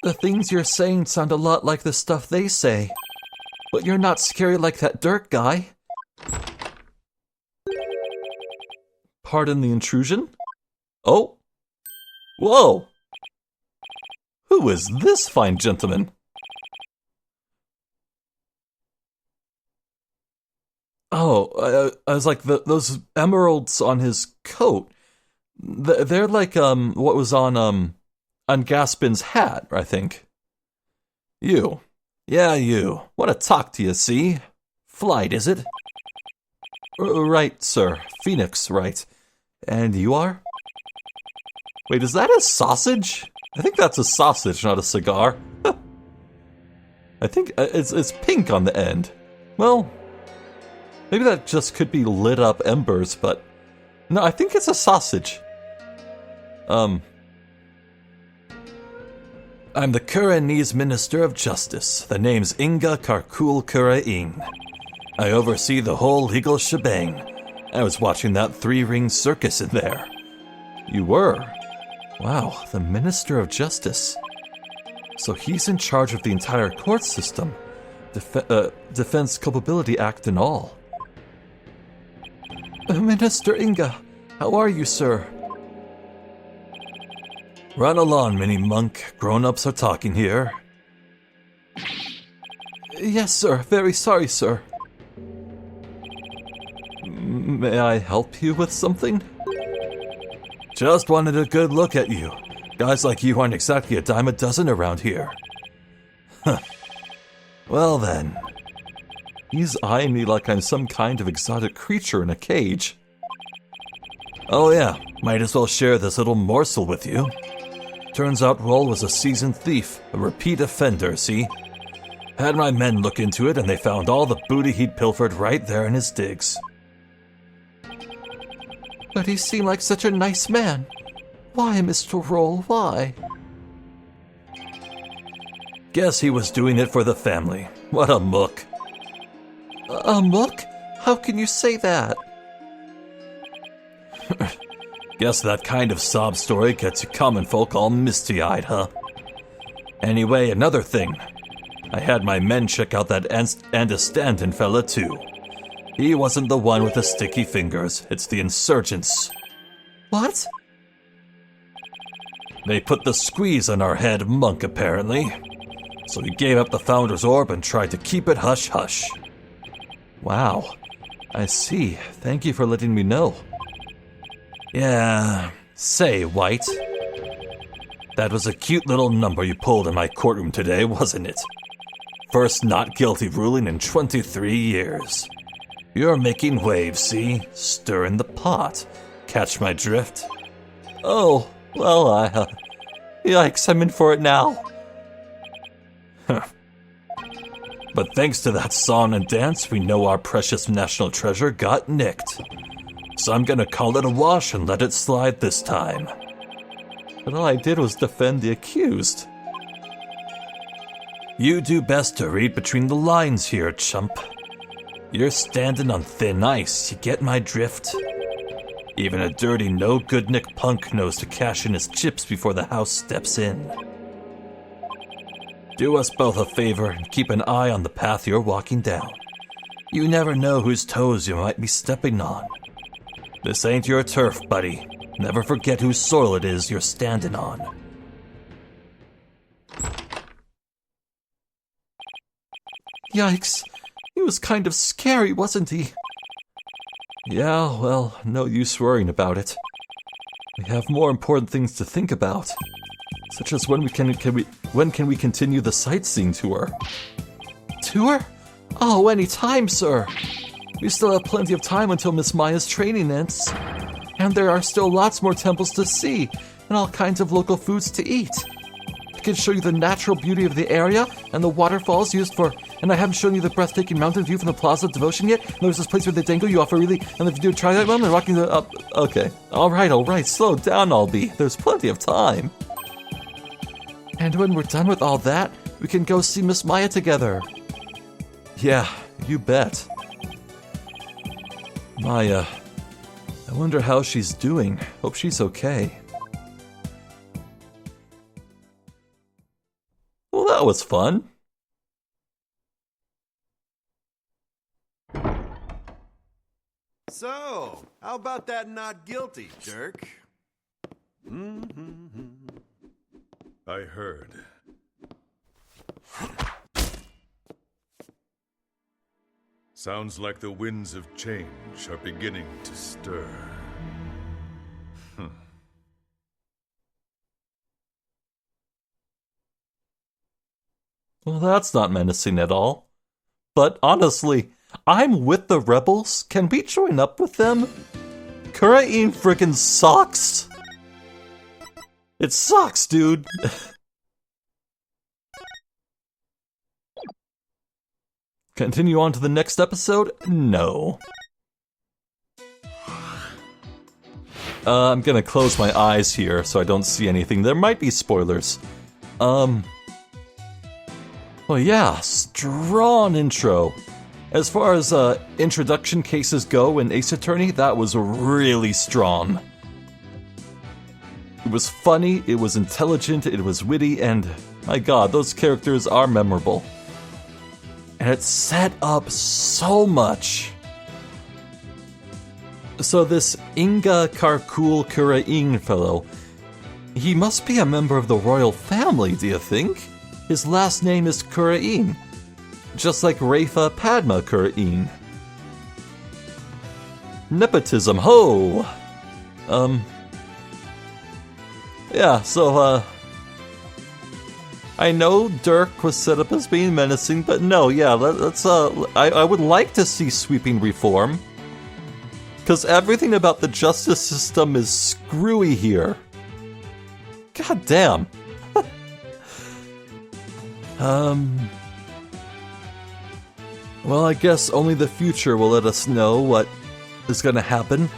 The things you're saying sound a lot like the stuff they say. But you're not scary like that Dirk guy. Pardon the intrusion? Oh. Whoa. Who is this fine gentleman? Oh, I was like, those emeralds on his coat. They're like, what was on Gaspin's hat, I think. You. Yeah, you. Want to talk to you, see? Flight, is it? Right, sir. Phoenix Wright. And you are? Wait, is that a sausage? I think that's a sausage, not a cigar. I think it's pink on the end. Well, maybe that just could be lit up embers, but no, I think it's a sausage. I'm the Khura'inese Minister of Justice. The name's Inga Karkul Khura'in. I oversee the whole legal shebang. I was watching that three-ring circus in there. You were? Wow, the Minister of Justice. So he's in charge of the entire court system. Defense Culpability Act and all. Minister Inga, how are you, sir? Run along, mini monk. Grown-ups are talking here. Yes, sir. Very sorry, sir. May I help you with something? Just wanted a good look at you. Guys like you aren't exactly a dime a dozen around here. Huh. Well then. He's eyeing me like I'm some kind of exotic creature in a cage. Oh yeah, might as well share this little morsel with you. Turns out Roll was a seasoned thief, a repeat offender, see? Had my men look into it and they found all the booty he'd pilfered right there in his digs. But he seemed like such a nice man. Why, Mr. Roll, why? Guess he was doing it for the family. What a mook. A mook? How can you say that? Guess that kind of sob story gets you common folk all misty-eyed, huh? Anyway, another thing. I had my men check out that Andestanton fella, too. He wasn't the one with the sticky fingers. It's the insurgents. What? They put the squeeze on our head monk, apparently. So he gave up the Founder's Orb and tried to keep it hush-hush. Wow. I see. Thank you for letting me know. Yeah. Say, White. That was a cute little number you pulled in my courtroom today, wasn't it? First not guilty ruling in 23 years. You're making waves, see? Stirring the pot. Catch my drift? Oh, well, yikes, I'm in for it now. Huh. But thanks to that song and dance, we know our precious national treasure got nicked. So I'm gonna call it a wash and let it slide this time. But all I did was defend the accused. You do best to read between the lines here, chump. You're standing on thin ice, you get my drift? Even a dirty no-good-nick punk knows to cash in his chips before the house steps in. Do us both a favor and keep an eye on the path you're walking down. You never know whose toes you might be stepping on. This ain't your turf, buddy. Never forget whose soil it is you're standing on. Yikes. He was kind of scary, wasn't he? Yeah, well, no use worrying about it. We have more important things to think about, such as when can we continue the sightseeing tour? Tour? Oh, any time, sir. We still have plenty of time until Miss Maya's training ends, and there are still lots more temples to see and all kinds of local foods to eat. I can show you the natural beauty of the area and the waterfalls used for. And I haven't shown you the breathtaking mountain view from the Plaza of Devotion yet. And there's this place where they dangle you off a really. And if you do try that one, they're rocking the up. Okay, all right. Slow down, Albie. There's plenty of time. And when we're done with all that, we can go see Miss Maya together. Yeah, you bet. Maya, I wonder how she's doing. Hope she's okay. Well, that was fun. So, how about that not guilty, Dirk? I heard. Sounds like the winds of change are beginning to stir. Well, that's not menacing at all. But honestly, I'm with the rebels. Can we join up with them? Khura'in frickin' sucks. It sucks, dude. Continue on to the next episode? No. I'm gonna close my eyes here so I don't see anything. There might be spoilers. Well, yeah, strong intro. As far as introduction cases go in Ace Attorney, that was really strong. It was funny, it was intelligent, it was witty, and my god, those characters are memorable. And it set up so much. So this Inga Karkul Khura'in fellow, he must be a member of the royal family, do you think? His last name is Khura'in, just like Rafa Padma Khura'in. Nepotism, ho! Yeah, so, I know Dirk was set up as being menacing, but no, yeah, let's, I would like to see sweeping reform. Because everything about the justice system is screwy here. God damn. Well, I guess only the future will let us know what is gonna happen.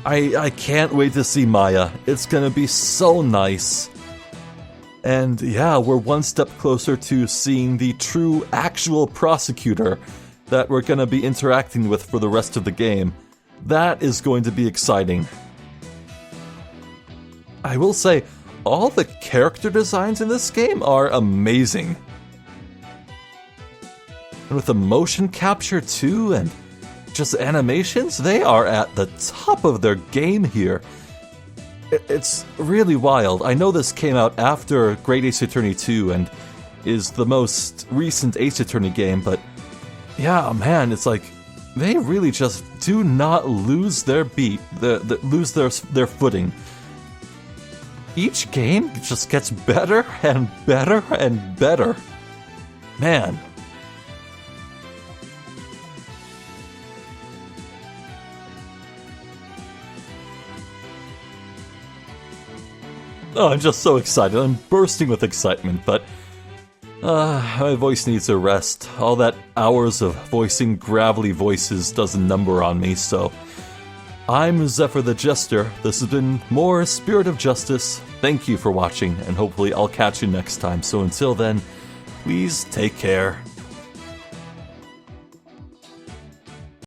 I can't wait to see Maya. It's gonna be so nice. And yeah, we're one step closer to seeing the true, actual prosecutor that we're gonna be interacting with for the rest of the game. That is going to be exciting. I will say, all the character designs in this game are amazing. And with the motion capture too, and just animations, they are at the top of their game here. It's really wild. I know this came out after Great Ace Attorney 2 and is the most recent Ace Attorney game, but yeah, man, it's like they really just do not lose their beat, lose their footing. Each game just gets better and better and better. Man. Oh, I'm just so excited. I'm bursting with excitement, but my voice needs a rest. All that hours of voicing gravelly voices does a number on me, so I'm Zephyr the Jester. This has been more Spirit of Justice. Thank you for watching, and hopefully I'll catch you next time. So until then, please take care.